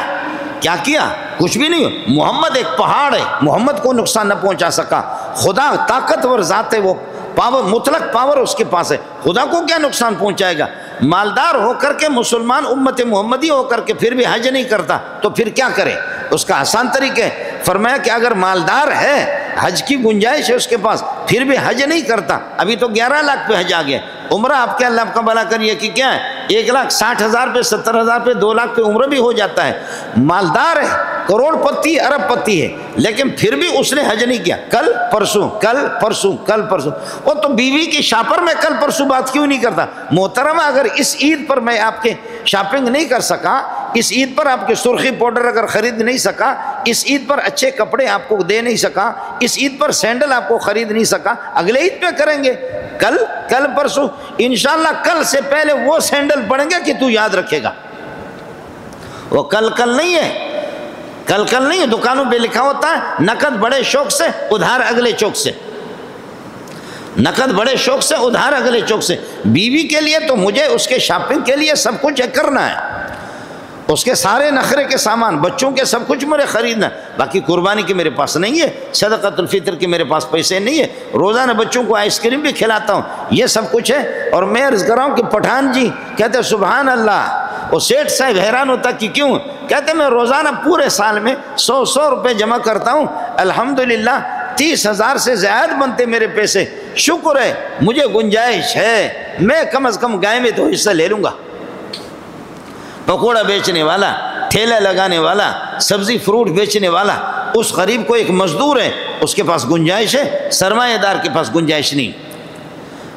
کیا کیا؟ کچھ بھی نہیں۔ محمد ایک پہاڑ ہے، محمد کو نقصان نہ پہنچا سکا، خدا طاقتور ذات ہے، وہ پاور، مطلق پاور اس کے پاس ہے، خدا کو کیا نقصان پہنچائے گا؟ مالدار ہو کر کے مسلمان امت محمدی ہو کر کے پھر بھی حج نہیں کرتا تو پھر کیا کرے؟ اس کا آسان طریقہ ہے، فرمایا کہ اگر مالدار ہے، حج کی گنجائش ہے اس کے پاس، پھر بھی حج نہیں کرتا، ابھی تو 11 لاکھ پہ حج آ گیا، عمرہ آپ کے اللہ آپ کا بھلا کریے کہ کیا ہے 1,60,000 پہ، 70,000 پہ، 2 لاکھ پہ عمرہ بھی ہو جاتا ہے، مالدار ہے، کروڑ پتی، ارب پتی ہے، لیکن پھر بھی اس نے حج نہیں کیا۔ کل پرسوں، کل پرسوں، کل پرسوں، وہ تو بیوی کی شاپر میں کل پرسوں بات کیوں نہیں کرتا؟ محترمہ، اگر اس عید پر میں آپ کے شاپنگ نہیں کر سکا، اس عید پر آپ کے سرخی پاؤڈر اگر خرید نہیں سکا، اس عید پر اچھے کپڑے آپ کو دے نہیں سکا، اس عید پر سینڈل آپ کو خرید نہیں سکا، اگلے عید پہ کریں گے، کل پرسوں انشاءاللہ کل سے پہلے وہ سینڈل پڑیں گے کہ تو یاد رکھے گا۔ وہ کل نہیں ہے، کل نہیں ہے، دکانوں پہ لکھا ہوتا ہے نقد بڑے شوق سے، ادھار اگلے چوک سے، نقد بڑے شوق سے، ادھار اگلے چوک سے۔ بیوی کے لیے تو مجھے اس کے شاپنگ کے لیے سب کچھ کرنا ہے، اس کے سارے نخرے کے سامان، بچوں کے سب کچھ مجھے خریدنا، باقی قربانی کے میرے پاس نہیں ہے، صدقۃ الفطر کے میرے پاس پیسے نہیں ہے، روزانہ بچوں کو آئس کریم بھی کھلاتا ہوں، یہ سب کچھ ہے۔ اور میں عرض کر رہا ہوں کہ پٹھان جی کہتے سبحان اللہ، وہ سیٹھ صاحب حیران ہوتا کہ کیوں؟ کہتے میں روزانہ پورے سال میں 100 روپے جمع کرتا ہوں، الحمدللہ 30,000 سے زیادہ بنتے میرے پیسے، شکر ہے مجھے گنجائش ہے، میں کم از کم گائے میں تو حصہ لے لوں گا۔ پکوڑا بیچنے والا، ٹھیلا لگانے والا، سبزی فروٹ بیچنے والا، اس غریب کو ایک مزدور ہے، اس کے پاس گنجائش ہے، سرمایہ دار کے پاس گنجائش نہیں،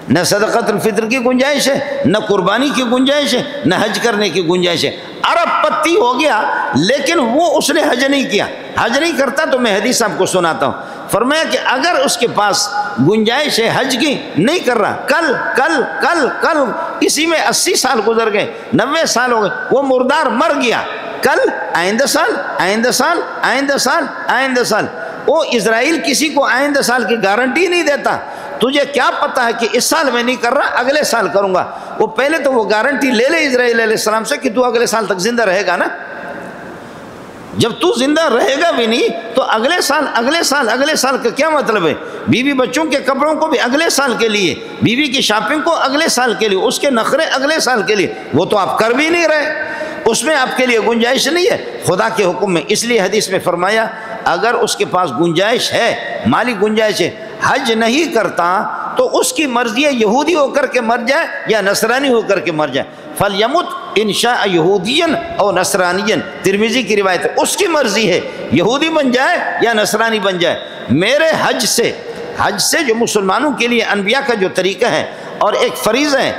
نہ صدقۃ الفطر کی گنجائش ہے، نہ قربانی کی گنجائش ہے، نہ حج کرنے کی گنجائش ہے۔ ارب پتی ہو گیا لیکن وہ اس نے حج نہیں کیا، حج نہیں کرتا تو میں حدیث آپ کو سناتا ہوں، فرمایا کہ اگر اس کے پاس گنجائش ہے حج کی، نہیں کر رہا، کل اسی میں 80 سال گزر گئے، 90 سال ہو گئے، وہ مردار مر گیا، کل آئندہ سال، وہ اسرائیل کسی کو آئندہ سال کی گارنٹی نہیں دیتا، تجھے کیا پتا ہے کہ اس سال میں نہیں کر رہا، اگلے سال کروں گا، وہ پہلے تو وہ گارنٹی لے لے اسرائیل علیہ السلام سے کہ تو اگلے سال تک زندہ رہے گا نا، جب تو زندہ رہے گا بھی نہیں تو اگلے سال کا کیا مطلب ہے؟ بیوی بچوں کے کپڑوں کو بھی اگلے سال کے لیے، بیوی کی شاپنگ کو اگلے سال کے لیے، اس کے نخرے اگلے سال کے لیے، وہ تو آپ کر بھی نہیں رہے، اس میں آپ کے لیے گنجائش نہیں ہے خدا کے حکم میں. اس لیے حدیث میں فرمایا اگر اس کے پاس گنجائش ہے، مالی گنجائش ہے، حج نہیں کرتا تو اس کی مرضی ہے یہودی ہو کر کے مر جائے یا نصرانی ہو کر کے مر جائے. فَلْيَمُتْ إِنْ شَاءَ يَهُودِيًّا أَوْ نَصْرَانِيًّا، ترمذی کی روایت ہے. اس کی مرضی ہے یہودی بن جائے یا نصرانی بن جائے. میرے حج سے جو مسلمانوں کے لیے انبیاء کا جو طریقہ ہے اور ایک فریضہ ہے،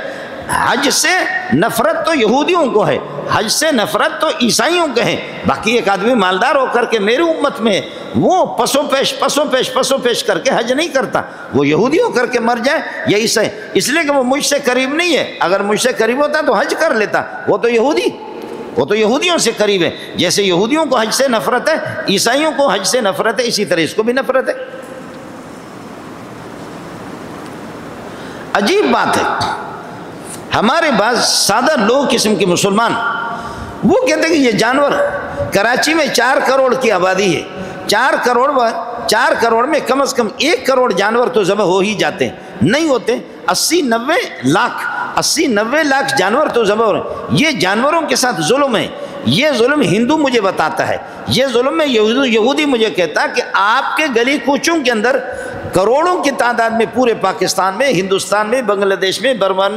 حج سے نفرت تو یہودیوں کو ہے، حج سے نفرت تو عیسائیوں کو ہے. باقی ایک آدمی مالدار ہو کر کے میری امت میں وہ پسو پیش کر کے حج نہیں کرتا، وہ یہودی ہو کر کے مر جائے یا عیسائی، اس لیے کہ وہ مجھ سے قریب نہیں ہے. اگر مجھ سے قریب ہوتا تو حج کر لیتا. وہ تو یہودیوں سے قریب ہے. جیسے یہودیوں کو حج سے نفرت ہے، عیسائیوں کو حج سے نفرت ہے، اسی طرح اس کو بھی نفرت ہے. عجیب بات ہے، ہمارے بعض سادہ لوگ قسم کے مسلمان وہ کہتے ہیں کہ یہ جانور، کراچی میں 4 کروڑ کی آبادی ہے، 4 کروڑ میں کم از کم 1 کروڑ جانور تو ذبح ہو ہی جاتے ہیں. نہیں ہوتے، 80-90 لاکھ جانور تو ذبح ہو رہے ہیں. یہ جانوروں کے ساتھ ظلم ہے. یہ ظلم ہندو مجھے بتاتا ہے، یہ ظلم میں یہودی مجھے کہتا کہ آپ کے گلی کوچوں کے اندر کروڑوں کی تعداد میں پورے پاکستان میں، ہندوستان میں، بنگلہ دیش میں، برما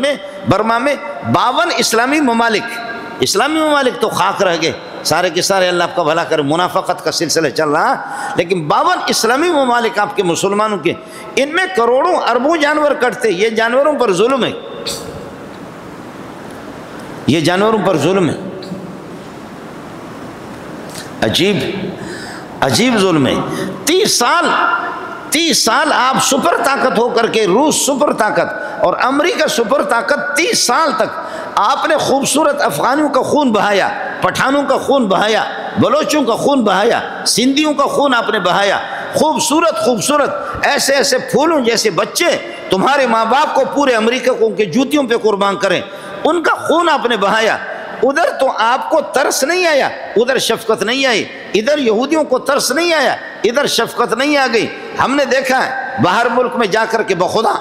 میں 52 اسلامی ممالک تو خاک رہ گئے، سارے کے سارے اللہ آپ کا بھلا کرے. منافقت کا سلسلہ چل رہا، لیکن 52 اسلامی ممالک آپ کے مسلمانوں کے، ان میں کروڑوں اربوں جانور کٹتے. یہ جانوروں پر ظلم ہے، یہ جانوروں پر ظلم ہے. عجیب ظلم ہے. 30 سال آپ سپر طاقت ہو کر کے، روس سپر طاقت اور امریکہ سپر طاقت، 30 سال تک آپ نے خوبصورت افغانیوں کا خون بہایا، پٹھانوں کا خون بہایا، بلوچوں کا خون بہایا، سندھیوں کا خون آپ نے بہایا. خوبصورت ایسے پھولوں جیسے بچے تمہارے ماں باپ کو پورے امریکہ کو ان کے جوتیوں پہ قربان کریں، ان کا خون آپ نے بہایا. ادھر تو آپ کو ترس نہیں آیا، ادھر شفقت نہیں آئی. ادھر یہودیوں کو ترس نہیں آیا، ادھر شفقت نہیں آ گئی. ہم نے دیکھا ہے باہر ملک میں جا کر کے، بخدا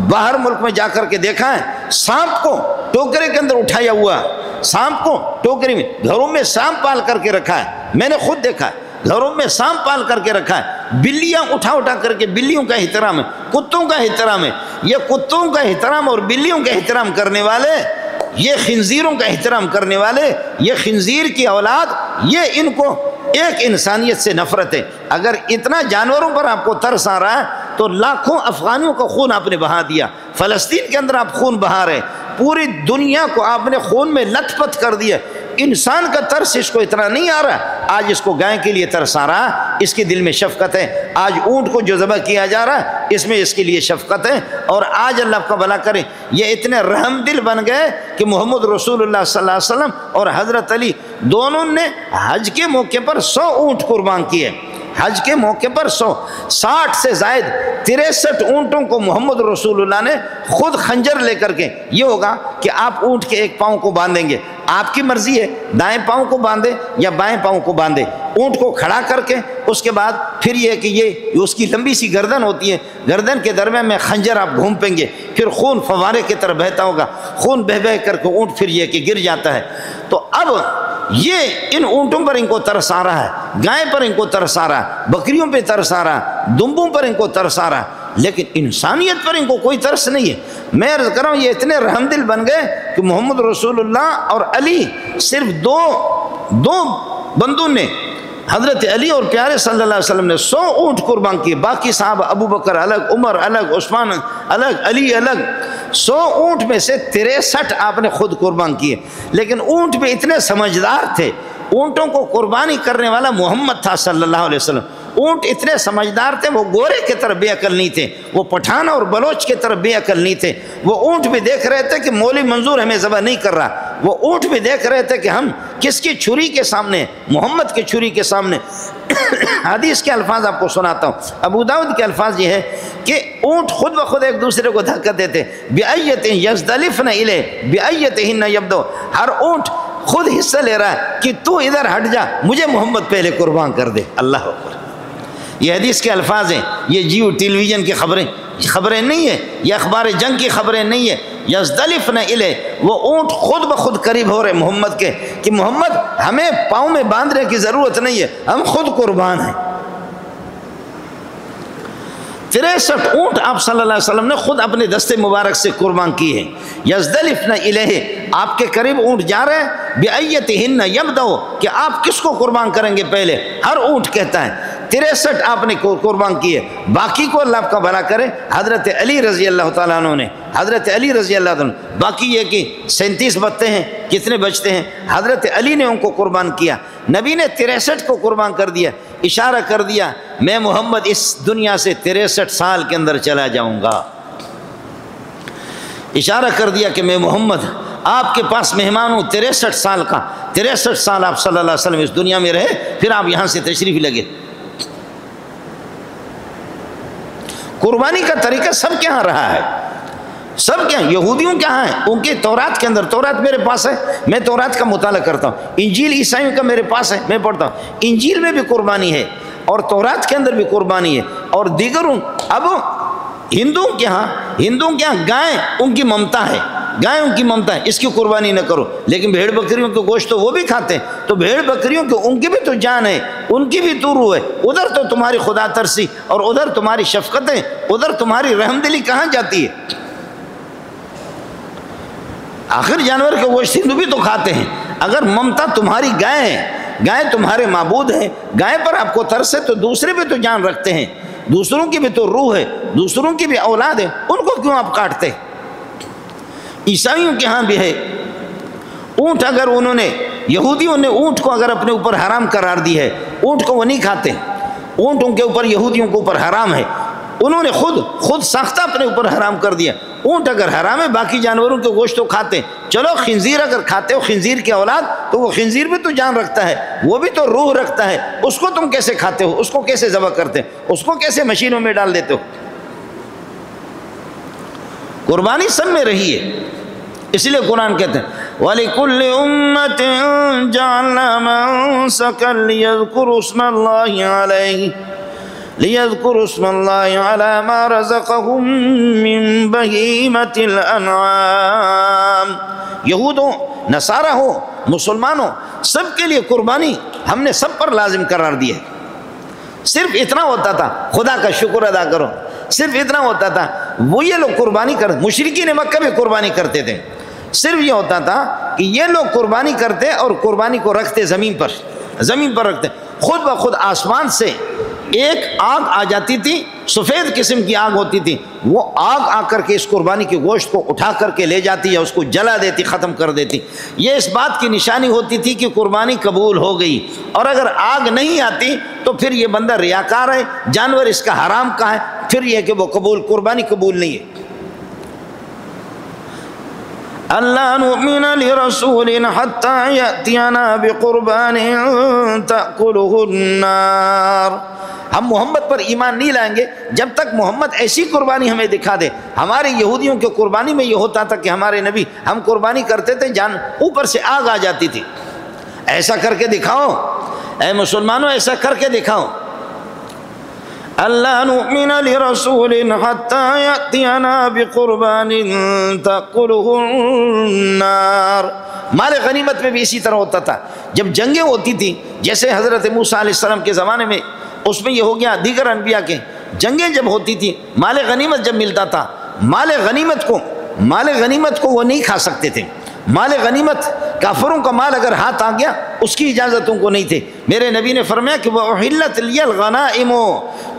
باہر ملک میں جا کر کے دیکھا ہے سانپ کو ٹوکرے کے اندر اٹھایا ہوا، سانپ کو ٹوکری میں، گھروں میں سانپ پال کر کے رکھا ہے. میں نے خود دیکھا ہے گھروں میں سانپ پال کر کے رکھا ہے. بلیاں اٹھا کر کے، بلیوں کا احترام ہے، کتوں کا احترام ہے. یہ کتوں کا احترام اور بلیوں کا احترام کرنے والے، یہ خنزیروں کا احترام کرنے والے، یہ خنزیر کی اولاد، یہ ان کو ایک انسانیت سے نفرت ہے. اگر اتنا جانوروں پر آپ کو ترس آ رہا ہے تو لاکھوں افغانیوں کا خون آپ نے بہا دیا. فلسطین کے اندر آپ خون بہا رہے، پوری دنیا کو آپ نے خون میں لت پت کر دیا. انسان کا ترس اس کو اتنا نہیں آ رہا. آج اس کو گائے کے لیے ترس آ رہا، اس کے دل میں شفقت ہے. آج اونٹ کو جو ذبح کیا جا رہا ہے اس میں اس کے لیے شفقت ہے. اور آج اللہ کا بھلا کرے یہ اتنے رحم دل بن گئے کہ محمد رسول اللہ صلی اللہ علیہ وسلم اور حضرت علی دونوں نے حج کے موقع پر 100 اونٹ قربان کیے. حج کے موقع پر 60 سے زائد 63 اونٹوں کو محمد رسول اللہ نے خود خنجر لے کر کے، یہ ہوگا کہ آپ اونٹ کے ایک پاؤں کو باندھیں گے، آپ کی مرضی ہے دائیں پاؤں کو باندھے یا بائیں پاؤں کو باندھے. اونٹ کو کھڑا کر کے اس کے بعد پھر یہ کہ یہ اس کی لمبی سی گردن ہوتی ہے، گردن کے درمیان میں خنجر آپ گھومپیں گے، پھر خون فوارے کی طرح بہتا ہوگا، خون بہ بہ کر کے اونٹ پھر یہ کہ گر جاتا ہے. تو اب یہ ان اونٹوں پر ان کو ترس آ رہا ہے، گائے پر ان کو ترس آ رہا ہے، بکریوں پہ ترس آ رہا ہے، دمبوں پر ان کو ترس آ رہا ہے، لیکن انسانیت پر ان کو کوئی ترس نہیں ہے. میں عرض کر رہا ہوں یہ اتنے رحم دل بن گئے کہ محمد رسول اللہ اور علی، صرف دو بندوں نے، حضرت علی اور پیارے صلی اللہ علیہ وسلم نے 100 اونٹ قربان کیے. باقی صحابہ ابو بکر الگ، عمر الگ، عثمان الگ، علی الگ. 100 اونٹ میں سے 63 آپ نے خود قربان کیے. لیکن اونٹ بھی اتنے سمجھدار تھے، اونٹوں کو قربانی کرنے والا محمد تھا صلی اللہ علیہ وسلم. اونٹ اتنے سمجھدار تھے، وہ گورے کی طرح بے عقل نہیں تھے، وہ پٹھان اور بلوچ کی طرح بے عقل نہیں تھے. وہ اونٹ بھی دیکھ رہے تھے کہ مولوی منظور ہمیں ذبح نہیں کر رہا، وہ اونٹ بھی دیکھ رہے تھے کہ ہم کس کی چھری کے سامنے، محمد کی چھری کے سامنے. حدیث کے الفاظ آپ کو سناتا ہوں. ابو داؤد کے الفاظ یہ ہے کہ اونٹ خود بخود ایک دوسرے کو دھکا دیتے. بِأَيَّتِهِ يَزْدَلِفْنَ إِلَيْهِ بِأَيَّتِهِنَّ يَبْدُو. ہر اونٹ خود حصہ لے رہا ہے کہ تو ادھر ہٹ جا، مجھے محمد پہلے قربان کر دے. اللہ اکبر. یہ حدیث کے الفاظ ہیں، یہ جیو ٹیلی ویژن کی خبریں نہیں ہیں، یہ اخبار جنگ کی خبریں نہیں ہیں، یزدلفن الیہ، وہ اونٹ خود بخود قریب ہو رہے محمد کے کہ محمد ہمیں پاؤں میں باندھنے کی ضرورت نہیں ہے، ہم خود قربان ہیں۔ 63 اونٹ آپ صلی اللہ علیہ وسلم نے خود اپنے دستے مبارک سے قربان کی ہیں۔ یزدلفن الیہ، آپ کے قریب اونٹ جا رہے ہیں، بِأَيَّتِهِنَّ يَبْدَؤُ، کہ آپ کس کو قربان کریں گے پہلے، ہر اونٹ کہتا ہے 63 آپ نے قربان کیے، باقی کو اللہ آپ کا بھلا کرے۔ حضرت علی رضی اللہ تعالیٰ عنہ نے، حضرت علی رضی اللہ عنہ، باقی یہ کہ 37 بچتے ہیں، کتنے بچتے ہیں، حضرت علی نے ان کو قربان کیا، نبی نے 63 کو قربان کر دیا، اشارہ کر دیا میں محمد اس دنیا سے 63 سال کے اندر چلا جاؤں گا، اشارہ کر دیا کہ میں محمد آپ کے پاس مہمان ہوں 63 سال کا، 63 سال آپ صلی اللہ علیہ وسلم اس دنیا میں رہے، پھر آپ یہاں سے تشریف لگے۔ قربانی کا طریقہ سب کے ہاں رہا ہے، سب کے ہاں، یہودیوں کے ہاں ہے، ان کے تورات کے اندر، تورات میرے پاس ہے، میں تورات کا مطالعہ کرتا ہوں، انجیل عیسائیوں کا میرے پاس ہے، میں پڑھتا ہوں، انجیل میں بھی قربانی ہے اور تورات کے اندر بھی قربانی ہے، اور دیگروں، اب ہندوؤں کے ہاں گائیں ان کی ممتا ہے، گائے ان کی ممتا ہے، اس کی قربانی نہ کرو، لیکن بھیڑ بکریوں کے گوشت تو وہ بھی کھاتے ہیں، تو بھیڑ بکریوں کے ان کی بھی تو جان ہے، ان کی بھی تو روح ہے، ادھر تو تمہاری خدا ترسی اور ادھر تمہاری شفقتیں، ادھر تمہاری رحم دلی کہاں جاتی ہے؟ آخر جانور کے گوشت ہندو بھی تو کھاتے ہیں، اگر ممتا تمہاری گائے ہے، گائے تمہارے معبود ہیں، گائے پر آپ کو ترس ہے تو دوسرے بھی تو جان رکھتے ہیں، دوسروں کی بھی تو روح ہے، دوسروں کی بھی اولاد ہے، ان کو کیوں آپ کاٹتے؟ عیسائیوں کے ہاں بھی ہے، اونٹ اگر انہوں نے، یہودیوں نے اونٹ کو اگر اپنے اوپر حرام قرار دی ہے، اونٹ کو وہ نہیں کھاتے، اونٹ ان کے اوپر، یہودیوں کے اوپر حرام ہے، انہوں نے خود ساختہ اپنے اوپر حرام کر دیا۔ اونٹ اگر حرام ہے، باقی جانوروں کے گوشت تو کھاتے، چلو خنزیر اگر کھاتے ہو، خنزیر کی اولاد، تو وہ خنزیر بھی تو جان رکھتا ہے، وہ بھی تو روح رکھتا ہے، اس کو تم کیسے کھاتے ہو، اس کو کیسے ذبح کرتے ہو، اس کو کیسے مشینوں میں ڈال دیتے ہو؟ قربانی سب میں رہی ہے، اس لیے قرآن کہتے ہیں وَلِكُلِّ أُمَّةٍ جَعَلْنَا مَنسَكًا لِيَذْكُرُوا اسْمَ اللَّهِ عَلَيْهِ لِيَذْكُرُوا اسْمَ اللَّهِ عَلَى مَا رَزَقَهُم مِّن بَهِيمَةِ الْأَنْعَامِ، یہود ہو، نصارہ ہو، مسلمان ہو، سب کے لیے قربانی ہم نے سب پر لازم قرار دی ہے۔ صرف اتنا ہوتا تھا، خدا کا شکر ادا کرو، صرف اتنا ہوتا تھا، وہ یہ لوگ قربانی کرتے، مشرکین مکہ بھی قربانی کرتے تھے، صرف یہ ہوتا تھا کہ یہ لوگ قربانی کرتے اور قربانی کو رکھتے زمین پر رکھتے، خود بخود آسمان سے ایک آگ آ جاتی تھی، سفید قسم کی آگ ہوتی تھی، وہ آگ آ کر کے اس قربانی کے گوشت کو اٹھا کر کے لے جاتی یا اس کو جلا دیتی، ختم کر دیتی، یہ اس بات کی نشانی ہوتی تھی کہ قربانی قبول ہو گئی، اور اگر آگ نہیں آتی تو پھر یہ بندہ ریاکار ہے، جانور اس کا حرام کا ہے، پھر یہ کہ وہ قربانی قبول نہیں ہے۔ اللہ نؤمن لرسول حتی یأتینا بقربان تأکلہ النار، ہم محمد پر ایمان نہیں لائیں گے جب تک محمد ایسی قربانی ہمیں دکھا دے۔ ہمارے یہودیوں کے قربانی میں یہ ہوتا تھا کہ ہمارے نبی، ہم قربانی کرتے تھے، جان اوپر سے آگ آ جاتی تھی، ایسا کر کے دکھاؤ اے مسلمانوں، ایسا کر کے دکھاؤ۔ اللہ نؤمن لرسول حتی یأتینا بقربان تأکلہ النار۔ مال غنیمت میں بھی اسی طرح ہوتا تھا، جب جنگیں ہوتی تھیں، جیسے حضرت موسیٰ علیہ السلام کے زمانے میں، اس میں یہ ہو گیا، دیگر انبیاء کے جنگیں جب ہوتی تھی، مال غنیمت جب ملتا تھا، مال غنیمت کو وہ نہیں کھا سکتے تھے، مال غنیمت، کافروں کا مال اگر ہاتھ آ گیا اس کی اجازت ان کو نہیں تھے۔ میرے نبی نے فرمایا کہ وَأُحِلَّتْ لِيَ الْغَنَائِمُ،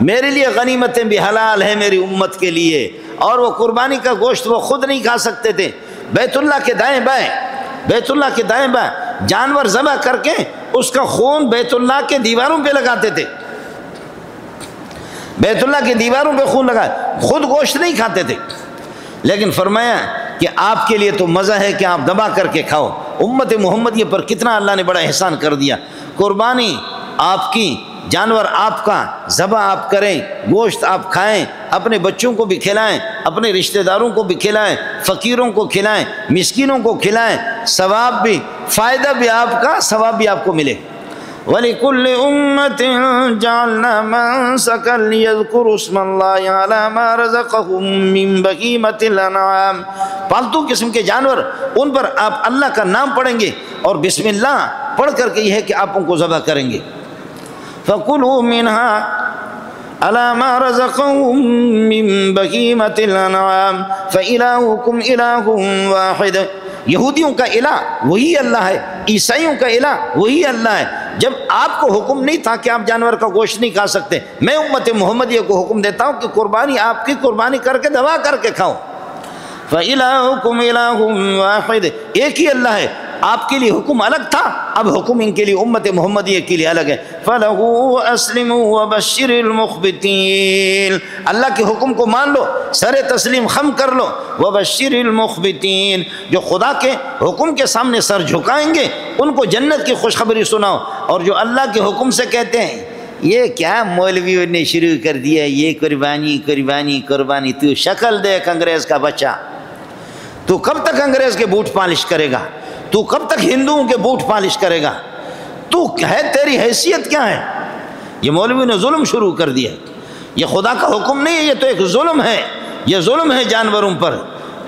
میرے لیے غنیمتیں بھی حلال ہیں میری امت کے لیے، اور وہ قربانی کا گوشت وہ خود نہیں کھا سکتے تھے۔ بیت اللہ کے دائیں بائیں جانور ذبح کر کے اس کا خون بیت اللہ کے دیواروں پہ لگاتے تھے، بیت اللہ کی دیواروں پہ خون لگا، خود گوشت نہیں کھاتے تھے، لیکن فرمایا کہ آپ کے لیے تو مزہ ہے کہ آپ دبا کر کے کھاؤ۔ امت محمدیہ پر کتنا اللہ نے بڑا احسان کر دیا، قربانی آپ کی، جانور آپ کا، ذبح آپ کریں، گوشت آپ کھائیں، اپنے بچوں کو بھی کھلائیں، اپنے رشتہ داروں کو بھی کھلائیں، فقیروں کو کھلائیں، مسکینوں کو کھلائیں، ثواب بھی، فائدہ بھی آپ کا، ثواب بھی آپ کو ملے۔ وَلِكُلِّ أُمَّةٍ جَعَلْنَا مَنسَكًا لِيَذْكُرُوا اسْمَ اللَّهِ عَلَى مَا رَزَقَهُم مِّن بَهِيمَةِ الْأَنْعَامِ، پالتو قسم کے جانور، ان پر آپ اللہ کا نام پڑھیں گے اور بسم اللہ پڑھ کر کے یہ ہے کہ آپ ان کو ذبح کریں گے۔ فَكُلُوا مِنْهَا عَلَى مَا رَزَقَهُم مِّن بَهِيمَةِ الْأَنْعَامِ فَإِلَٰهُكُمْ إِلَٰهٌ وَاحِدٌ۔ یہودیوں کا الہ وہی اللہ ہے، عیسائیوں کا الہ وہی اللہ ہے۔ جب آپ کو حکم نہیں تھا کہ آپ جانور کا گوشت نہیں کھا سکتے، میں امت محمدیہ کو حکم دیتا ہوں کہ قربانی آپ کی قربانی کر کے دبا کر کے کھاؤ۔ فَإِلَٰهُكُمْ إِلَٰهٌ وَاحِدٌ، ایک ہی اللہ ہے، آپ کے لیے حکم الگ تھا، اب حکم ان کے لیے امت محمدیہ کے لیے الگ ہے۔ فَلَهُ أَسْلِمُوا وَبَشِّرِ الْمُخْبِتِينَ، اللہ کے حکم کو مان لو، سر تسلیم خم کر لو۔ وَبَشِّرِ الْمُخْبِتِينَ، جو خدا کے حکم کے سامنے سر جھکائیں گے ان کو جنت کی خوشخبری سناؤ، اور جو اللہ کے حکم سے کہتے ہیں یہ کیا مولویوں نے شروع کر دیا، یہ قربانی قربانی قربانی، تو شکل دیکھ انگریز کا بچہ، تو کب تک انگریز کے بوٹ پالش کرے گا؟ تو کب تک ہندوؤں کے بوٹ پالش کرے گا؟ تو ہے تیری حیثیت کیا ہے؟ یہ مولوی نے ظلم شروع کر دیا، یہ خدا کا حکم نہیں ہے، یہ تو ایک ظلم ہے، یہ ظلم ہے جانوروں پر،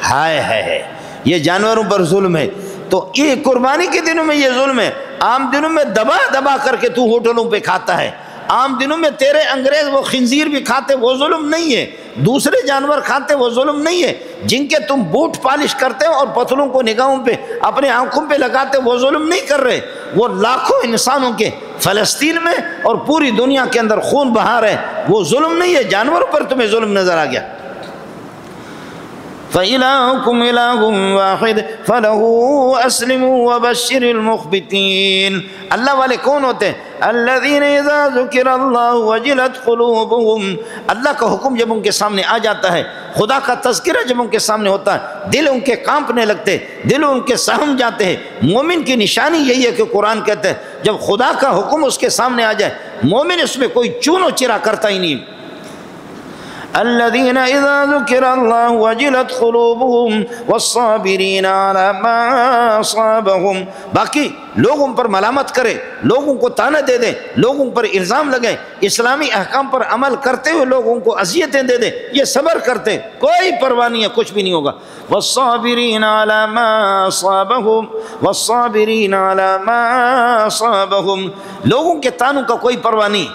ہائے ہے یہ جانوروں پر ظلم ہے۔ تو یہ قربانی کے دنوں میں یہ ظلم ہے، عام دنوں میں دبا دبا کر کے تو ہوٹلوں پہ کھاتا ہے، عام دنوں میں تیرے انگریز وہ خنزیر بھی کھاتے، وہ ظلم نہیں ہے، دوسرے جانور کھاتے، وہ ظلم نہیں ہے، جن کے تم بوٹ پالش کرتے ہو اور پتلوں کو نگاہوں پہ اپنے آنکھوں پہ لگاتے، وہ ظلم نہیں کر رہے، وہ لاکھوں انسانوں کے فلسطین میں اور پوری دنیا کے اندر خون بہا رہے، وہ ظلم نہیں ہے، جانوروں پر تمہیں ظلم نظر آ گیا۔ فَإِلَٰهُكُمْ إِلَٰهٌ وَاحِدٌ فَلَهُ أَسْلِمُوا وَبَشِّرِ الْمُخْبِتِينَ۔ اللہ والے کون ہوتے ہیں؟ الَّذِينَ إِذَا ذُكِرَ اللَّهُ وَجِلَتْ قُلُوبُهُمْ، اللہ کا حکم جب ان کے سامنے آ جاتا ہے، خدا کا تذکرہ جب ان کے سامنے ہوتا ہے، دل ان کے کانپنے لگتے، دل ان کے سہم جاتے ہیں۔ مومن کی نشانی یہی ہے کہ قرآن کہتے ہیں جب خدا کا حکم اس کے سامنے آ جائے، مومن اس میں کوئی چون و چرا کرتا ہی نہیں۔ الذين إذا ذكر الله وجلت قلوبهم والصابرين على ما أصابهم، باقی لوگوں پر ملامت کرے، لوگوں کو طعنہ دے دیں، لوگوں پر الزام لگائیں، اسلامی احکام پر عمل کرتے ہوئے لوگوں کو اذیتیں دے دیں، یہ صبر کرتے، کوئی پرواہ نہیں ہے، کچھ بھی نہیں ہوگا۔ والصابرين على ما أصابهم والصابرين على ما أصابهم، لوگوں کے طعنوں کا کوئی پرواہ نہیں۔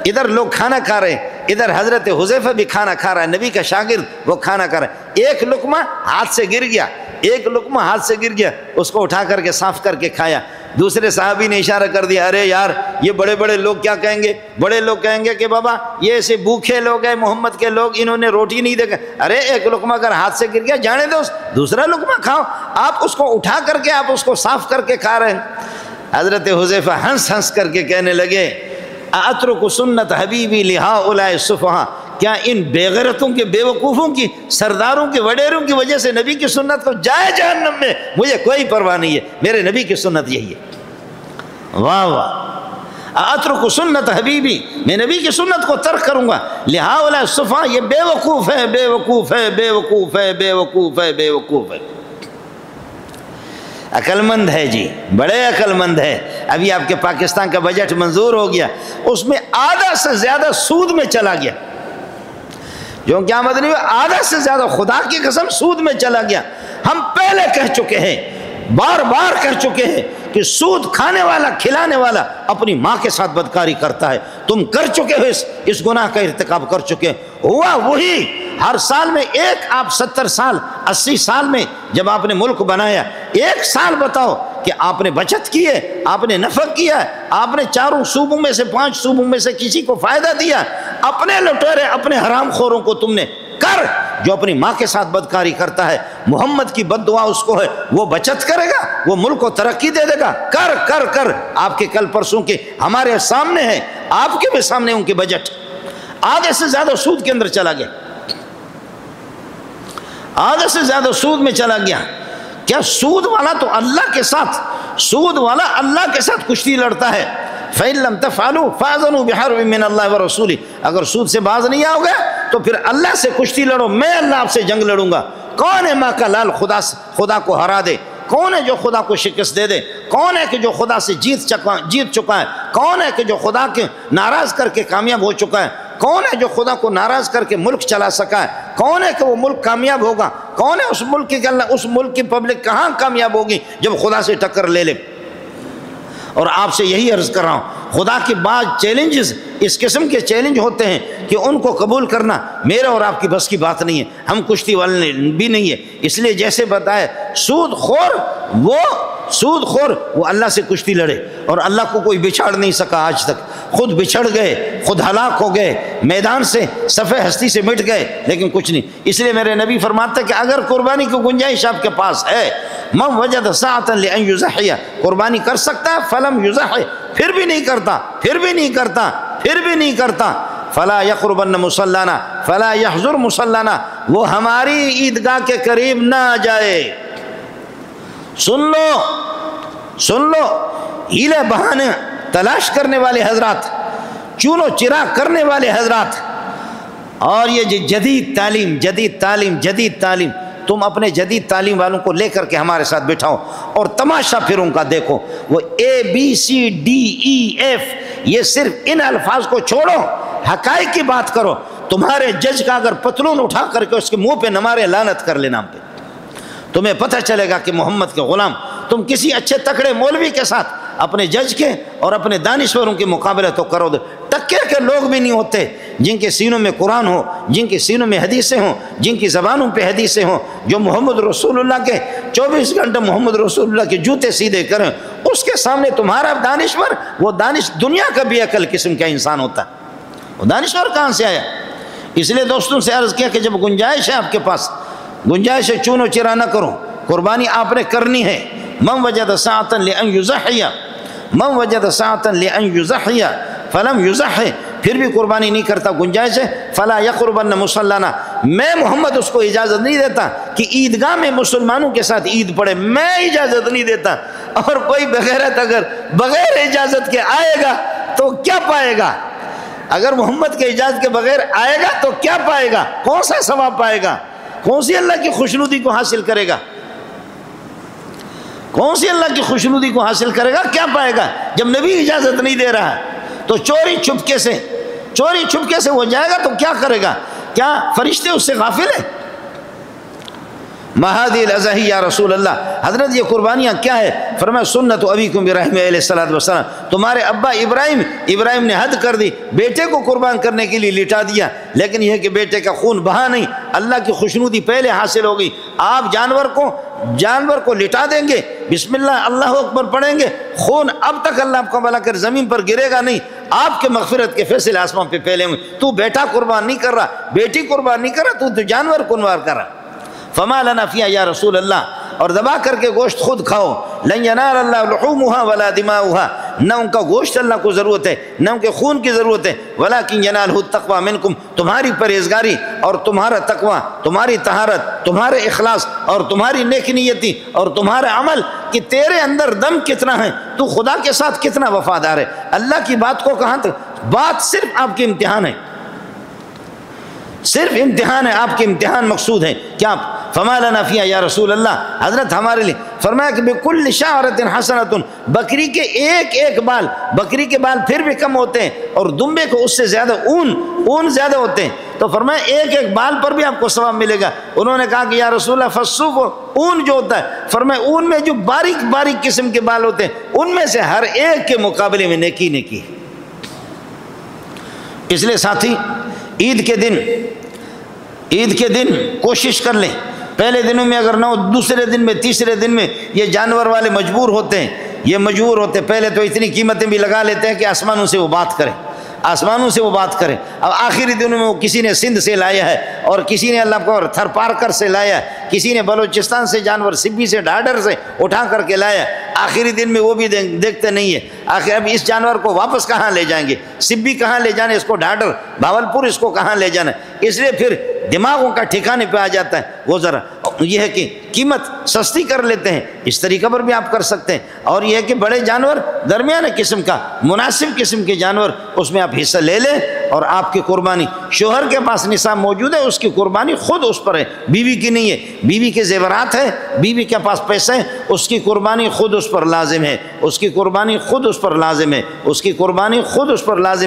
ادھر لوگ کھانا کھا رہے ہیں، ادھر حضرت حذیفہ بھی کھانا کھا رہا ہے، نبی کا شاگرد وہ کھانا کھا رہا ہے، ایک لقمہ ہاتھ سے گر گیا، ایک لقمہ ہاتھ سے گر گیا، اس کو اٹھا کر کے صاف کر کے کھایا۔ دوسرے صحابی نے اشارہ کر دیا، ارے یار یہ بڑے بڑے لوگ کیا کہیں گے؟ بڑے لوگ کہیں گے کہ بابا یہ ایسے بھوکے لوگ ہیں، محمد کے لوگ، انہوں نے روٹی نہیں دیکھا۔ ارے ایک لقمہ اگر ہاتھ سے گر گیا جانے دو، دوسرا لقمہ کھاؤ، آپ اس کو اٹھا کر کے آپ اس کو صاف کر کے کھا رہے ہیں۔ حضرت حذیفہ ہنس ہنس کر کے کہنے لگے، اترک سنت حبیبی لہؤلاء السفہاء، کیا ان بے غیرتوں کے، بے وقوفوں کی، سرداروں کے، وڈیروں کی وجہ سے نبی کی سنت کو جائے جہنم میں؟ مجھے کوئی پرواہ نہیں ہے، میرے نبی کی سنت یہی ہے۔ واہ واہ، اترک سنت حبیبی، میں نبی کی سنت کو ترک کروں گا، لہؤلاء السفہاء، یہ بے وقوف ہے، بے وقوف ہے، بے وقوف ہے، بے وقوف ہے، بے وقوف ہے۔ عقل مند ہے جی، بڑے عقل مند ہے۔ ابھی آپ کے پاکستان کا بجٹ منظور ہو گیا، اس میں آدھا سے زیادہ سود میں چلا گیا، جو کیا مدنی آدھا سے زیادہ، خدا کی قسم سود میں چلا گیا۔ ہم پہلے کہہ چکے ہیں، بار بار کہہ چکے ہیں کہ سود کھانے والا، کھلانے والا اپنی ماں کے ساتھ بدکاری کرتا ہے۔ تم کر چکے ہو، اس گناہ کا ارتکاب کر چکے، ہوا وہی۔ ہر سال میں ایک، آپ 70 سال 80 سال میں جب آپ نے ملک بنایا، ایک سال بتاؤ کہ آپ نے بچت کی ہے، آپ نے نفع کیا ہے، آپ نے 4 صوبوں میں سے 5 صوبوں میں سے کسی کو فائدہ دیا؟ اپنے لٹیرے، اپنے حرام خوروں کو تم نے کر۔ جو اپنی ماں کے ساتھ بدکاری کرتا ہے، محمد کی بد دعا اس کو ہے، وہ بچت کرے گا، وہ ملک کو ترقی دے دے گا۔ کر کر کر، آپ کے کل پرسوں کے ہمارے سامنے ہیں، آپ کے بھی سامنے ان کے بجٹ آدھے سے زیادہ سود کے اندر چلا گیا، آدھے سے زیادہ سود میں چلا گیا۔ کیا سود والا تو اللہ کے ساتھ، سود والا اللہ کے ساتھ کشتی لڑتا ہے۔ فَإِن لَمْ تَفْعَلُوا فَأَذَنُوا بِحَرْبٍ مِّنَ اللَّهِ وَرَسُولِهِ، اگر سود سے باز نہیں آؤ گے تو پھر اللہ سے کشتی لڑو، میں اللہ آپ سے جنگ لڑوں گا۔ کون ہے ماں کا لال خدا کو ہرا دے؟ کون ہے جو خدا کو شکست دے دے؟ کون ہے کہ جو خدا سے جیت چکا ہے؟ کون ہے کہ جو خدا کے ناراض کر کے کامیاب ہو چکا ہے؟ کون ہے جو خدا کو ناراض کر کے ملک چلا سکا ہے؟ کون ہے کہ وہ ملک کامیاب ہوگا؟ کون ہے اس ملک کی اس ملک کی پبلک کہاں کامیاب ہوگی جب خدا سے ٹکر لے لے؟ اور آپ سے یہی عرض کر رہا ہوں، خدا کے بعض چیلنجز اس قسم کے چیلنج ہوتے ہیں کہ ان کو قبول کرنا میرے اور آپ کی بس کی بات نہیں ہے، ہم کشتی والے بھی نہیں ہے۔ اس لیے جیسے بتائے سود خور وہ اللہ سے کشتی لڑے، اور اللہ کو کوئی بچھاڑ نہیں سکا آج تک، خود بچھڑ گئے، خود ہلاک ہو گئے، میدان سے صفحہ ہستی سے مٹ گئے، لیکن کچھ نہیں۔ اس لیے میرے نبی فرماتے ہیں کہ اگر قربانی کی گنجائش آپ کے پاس ہے، من وجد ساعة لأن يضحي، قربانی کر سکتا ہے، فلم یضحی، پھر بھی نہیں کرتا، فلا یقربن مصلانا فلا یحضر مصلانا، وہ ہماری عیدگاہ کے قریب نہ آ جائے۔ سن لو ہیلے بہانے تلاش کرنے والے حضرات، چون و چرا کرنے والے حضرات، اور یہ جدید تعلیم تم اپنے جدید تعلیم والوں کو لے کر کے ہمارے ساتھ بٹھاؤ اور تماشا پھر ان کا دیکھو، وہ ABCDEF، یہ صرف ان الفاظ کو چھوڑو، حقائق کی بات کرو۔ تمہارے جج کا اگر پتلون اٹھا کر کے اس کے منہ پہ نمارے لعنت کر لینا پہ، تمہیں پتہ چلے گا کہ محمد کے غلام۔ تم کسی اچھے تکڑے مولوی کے ساتھ اپنے جج کے اور اپنے دانشوروں کے مقابلے تو کرو دے، ٹکے کے لوگ بھی نہیں ہوتے جن کے سینوں میں قرآن ہو، جن کے سینوں میں حدیثیں ہوں، جن کی زبانوں پہ حدیثیں ہوں، جو محمد رسول اللہ کے 24 گھنٹے محمد رسول اللہ کے جوتے سیدھے کریں، اس کے سامنے تمہارا دانشور، وہ دنیا کا بھی عقل قسم کا انسان ہوتا ہے، وہ دانشور کہاں سے آیا؟ اس لیے دوستوں سے عرض کیا کہ جب گنجائش ہے آپ کے پاس، گنجائش ہے، چون و چرا نہ کرو، قربانی آپ نے کرنی ہے۔ من وجد ساعة لأن يضحي فلم يضحي، پھر بھی قربانی نہیں کرتا، گنجائش ہے، فلا یقربن مصلانا، میں محمد اس کو اجازت نہیں دیتا کہ عیدگاہ میں مسلمانوں کے ساتھ عید پڑھے، میں اجازت نہیں دیتا۔ اور کوئی بغیرت اگر بغیر اجازت کے آئے گا تو کیا پائے گا؟ اگر محمد کے اجازت کے بغیر آئے گا تو کیا پائے گا؟ کون سا ثواب پائے گا؟ کون سی اللہ کی خوشنودی کو حاصل کرے گا؟ کون سی اللہ کی خوشنودی کو حاصل کرے گا؟ کیا پائے گا جب نبی اجازت نہیں دے رہا ہے؟ تو چوری چھپکے سے وہ جائے گا تو کیا کرے گا؟ کیا فرشتے اس سے غافل ہیں؟ مہادی الازہی یا رسول اللہ، حضرت یہ قربانیاں کیا ہے؟ فرمایا سنت ابیکم ابراہیم علیہ الصلوۃ والسلام، تمہارے ابا ابراہیم نے حد کر دی، بیٹے کو قربان کرنے کے لیے لٹا دیا، لیکن یہ کہ بیٹے کا خون بہا نہیں، اللہ کی خوشنودی پہلے حاصل ہو گئی۔ آپ جانور کو لٹا دیں گے، بسم اللہ اللہ اکبر پڑھیں گے، خون اب تک اللہ آپ کا بھلا کر زمین پر گرے گا نہیں، آپ کے مغفرت کے فیصلے آسمان پہ پھیلے ہوئے۔ تو بیٹا قربان نہیں کر رہا، بیٹی قربان نہیں کر رہا، تو جانور قربان کر رہا۔ فما لنا فیہا یا رسول اللہ، اور دبا کر کے گوشت خود کھاؤ، لن ینال اللہ لحومها ولا دماؤها، نہ ان کا گوشت اللہ کو ضرورت ہے نہ ان کے خون کی ضرورت ہے، ولکن ینالہ التقوی منکم، تمہاری پرہیزگاری اور تمہارا تقوی، تمہاری طہارت، تمہارے اخلاص اور تمہاری نیک نیتی اور تمہارا عمل، کہ تیرے اندر دم کتنا ہے، تو خدا کے ساتھ کتنا وفادار ہے، اللہ کی بات کو کہاں تک، بات صرف آپ کی امتحان ہے، صرف امتحان ہے، آپ کے امتحان مقصود ہیں کیا؟ فما لنا فیہا یا رسول اللہ، حضرت ہمارے لیے فرمایا کہ بکل شعرۃ حسنۃ، بکری کے ایک بال، بکری کے بال پھر بھی کم ہوتے ہیں اور دمبے کو اس سے زیادہ اون زیادہ ہوتے ہیں، تو فرمایا ایک بال پر بھی آپ کو ثواب ملے گا۔ انہوں نے کہا کہ یا رسول اللہ فالصوف، اون جو ہوتا ہے، فرمایا اون میں جو باریک قسم کے بال ہوتے ہیں ان میں سے ہر ایک کے مقابلے میں نیکی۔ اس لیے ساتھی عید کے دن کوشش کر لیں، پہلے دنوں میں اگر نہ ہو، دوسرے دن میں، تیسرے دن میں، یہ جانور والے مجبور ہوتے ہیں، پہلے تو اتنی قیمتیں بھی لگا لیتے ہیں کہ آسمانوں سے وہ بات کریں، اب آخری دنوں میں وہ کسی نے سندھ سے لایا ہے اور کسی نے اللہ کو تھر پارکر سے لایا ہے، کسی نے بلوچستان سے جانور، سبی سے، ڈھاڈر سے اٹھا کر کے لایا، آخری دن میں وہ بھی دیکھتے نہیں ہے، آخر اب اس جانور کو واپس کہاں لے جائیں گے، سبی کہاں لے جانے، اس کو ڈھاڈر بھاولپور اس کو کہاں لے جانا، اس لیے پھر دماغوں کا ٹھکانے پہ آ جاتا ہے، وہ ذرا یہ ہے کہ قیمت سستی کر لیتے ہیں، اس طریقہ پر بھی آپ کر سکتے ہیں، اور یہ ہے کہ بڑے جانور، درمیانے قسم کا، مناسب قسم کے جانور، اس میں آپ حصہ لے لیں، اور آپ کی قربانی، شوہر کے پاس نصاب موجود ہے، اس کی قربانی خود اس پر ہے، بیوی کی نہیں ہے، بیوی کے زیورات ہے، بیوی کے پاس پیسے ہیں، اس کی قربانی خود اس پر لازم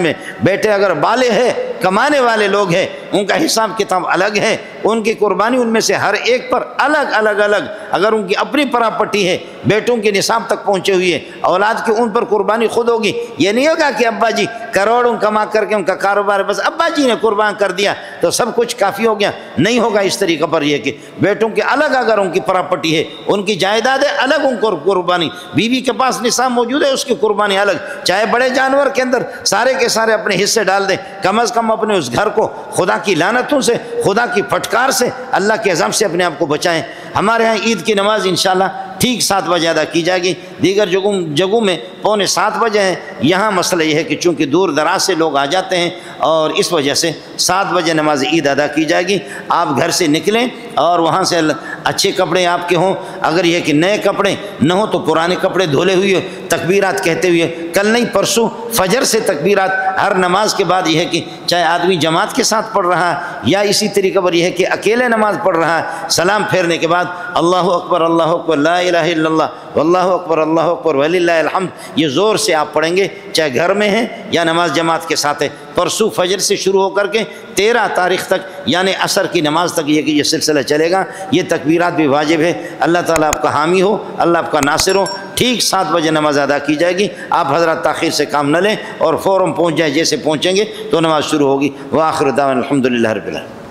ہے، بیٹے اگر بالے ہے کمانے والے لوگ ہیں ان کا حساب کتاب الگ ہے، ان کی قربانی ان میں سے ہر ایک پر الگ الگ، اگر ان کی اپنی پراپرٹی ہے، بیٹوں کے نصاب تک پہنچے ہوئی ہے، اولاد کی ان پر قربانی خود ہوگی۔ یہ نہیں ہوگا کہ ابا جی کروڑوں کما کر کے ان کا کاروبار ہے، بس ابا جی نے قربان کر دیا تو سب کچھ کافی ہو گیا، نہیں ہوگا اس طریقے پر۔ یہ کہ بیٹوں کے الگ اگر ان کی پراپرٹی ہے، ان کی جائیداد ہے، الگ ان کو قربانی، بیوی کے پاس نصاب موجود ہے اس کی قربانی الگ، چاہے بڑے جانور کے اندر سارے کے سارے اپنے حصے ڈال دیں، کم از کم اپنے اس گھر کو خدا کی لعنتوں سے، خدا کی پھٹکار سے، اللہ کے عذاب سے اپنے آپ کو بچائیں۔ ہمارے ہاں عید کی نماز انشاءاللہ ٹھیک 7 بجے ادا کی جائے گی، دیگر جگہوں میں 6:45 بجے ہے۔ یہاں مسئلہ یہ ہے کہ چونکہ دور دراز سے لوگ آ جاتے ہیں اور اس وجہ سے 7 بجے نماز عید ادا کی جائے گی۔ آپ گھر سے نکلیں اور وہاں سے اچھے کپڑے آپ کے ہوں، اگر یہ کہ نئے کپڑے نہ ہوں تو پرانے کپڑے دھولے ہوئے تکبیرات کہتے ہوئے، کل نہیں پرسوں فجر سے تکبیرات ہر نماز کے بعد، یہ ہے کہ چاہے آدمی جماعت کے ساتھ پڑھ رہا ہے یا اسی طریقے پر یہ ہے کہ اکیلے نماز پڑھ رہا ہے، سلام پھیرنے کے بعد اللہ اکبر لا الہ الا اللہ واللہ اکبر وللہ الحمد، یہ زور سے آپ پڑھیں گے، چاہے گھر میں ہیں یا نماز جماعت کے ساتھ ہے۔ پرسوں فجر سے شروع ہو کر کے 13 تاریخ تک یعنی عصر کی نماز تک یہ سلسلہ چلے گا۔ یہ تکبیرات بھی واجب ہے۔ اللہ تعالیٰ آپ کا حامی ہو، اللہ آپ کا ناصر ہو۔ ٹھیک 7 بجے نماز ادا کی جائے گی، آپ حضرات تاخیر سے کام نہ لیں اور فوراً پہنچ جائیں، جیسے پہنچیں گے تو نماز شروع ہوگی۔ وآخر دعوانا الحمدللہ رب العالمین۔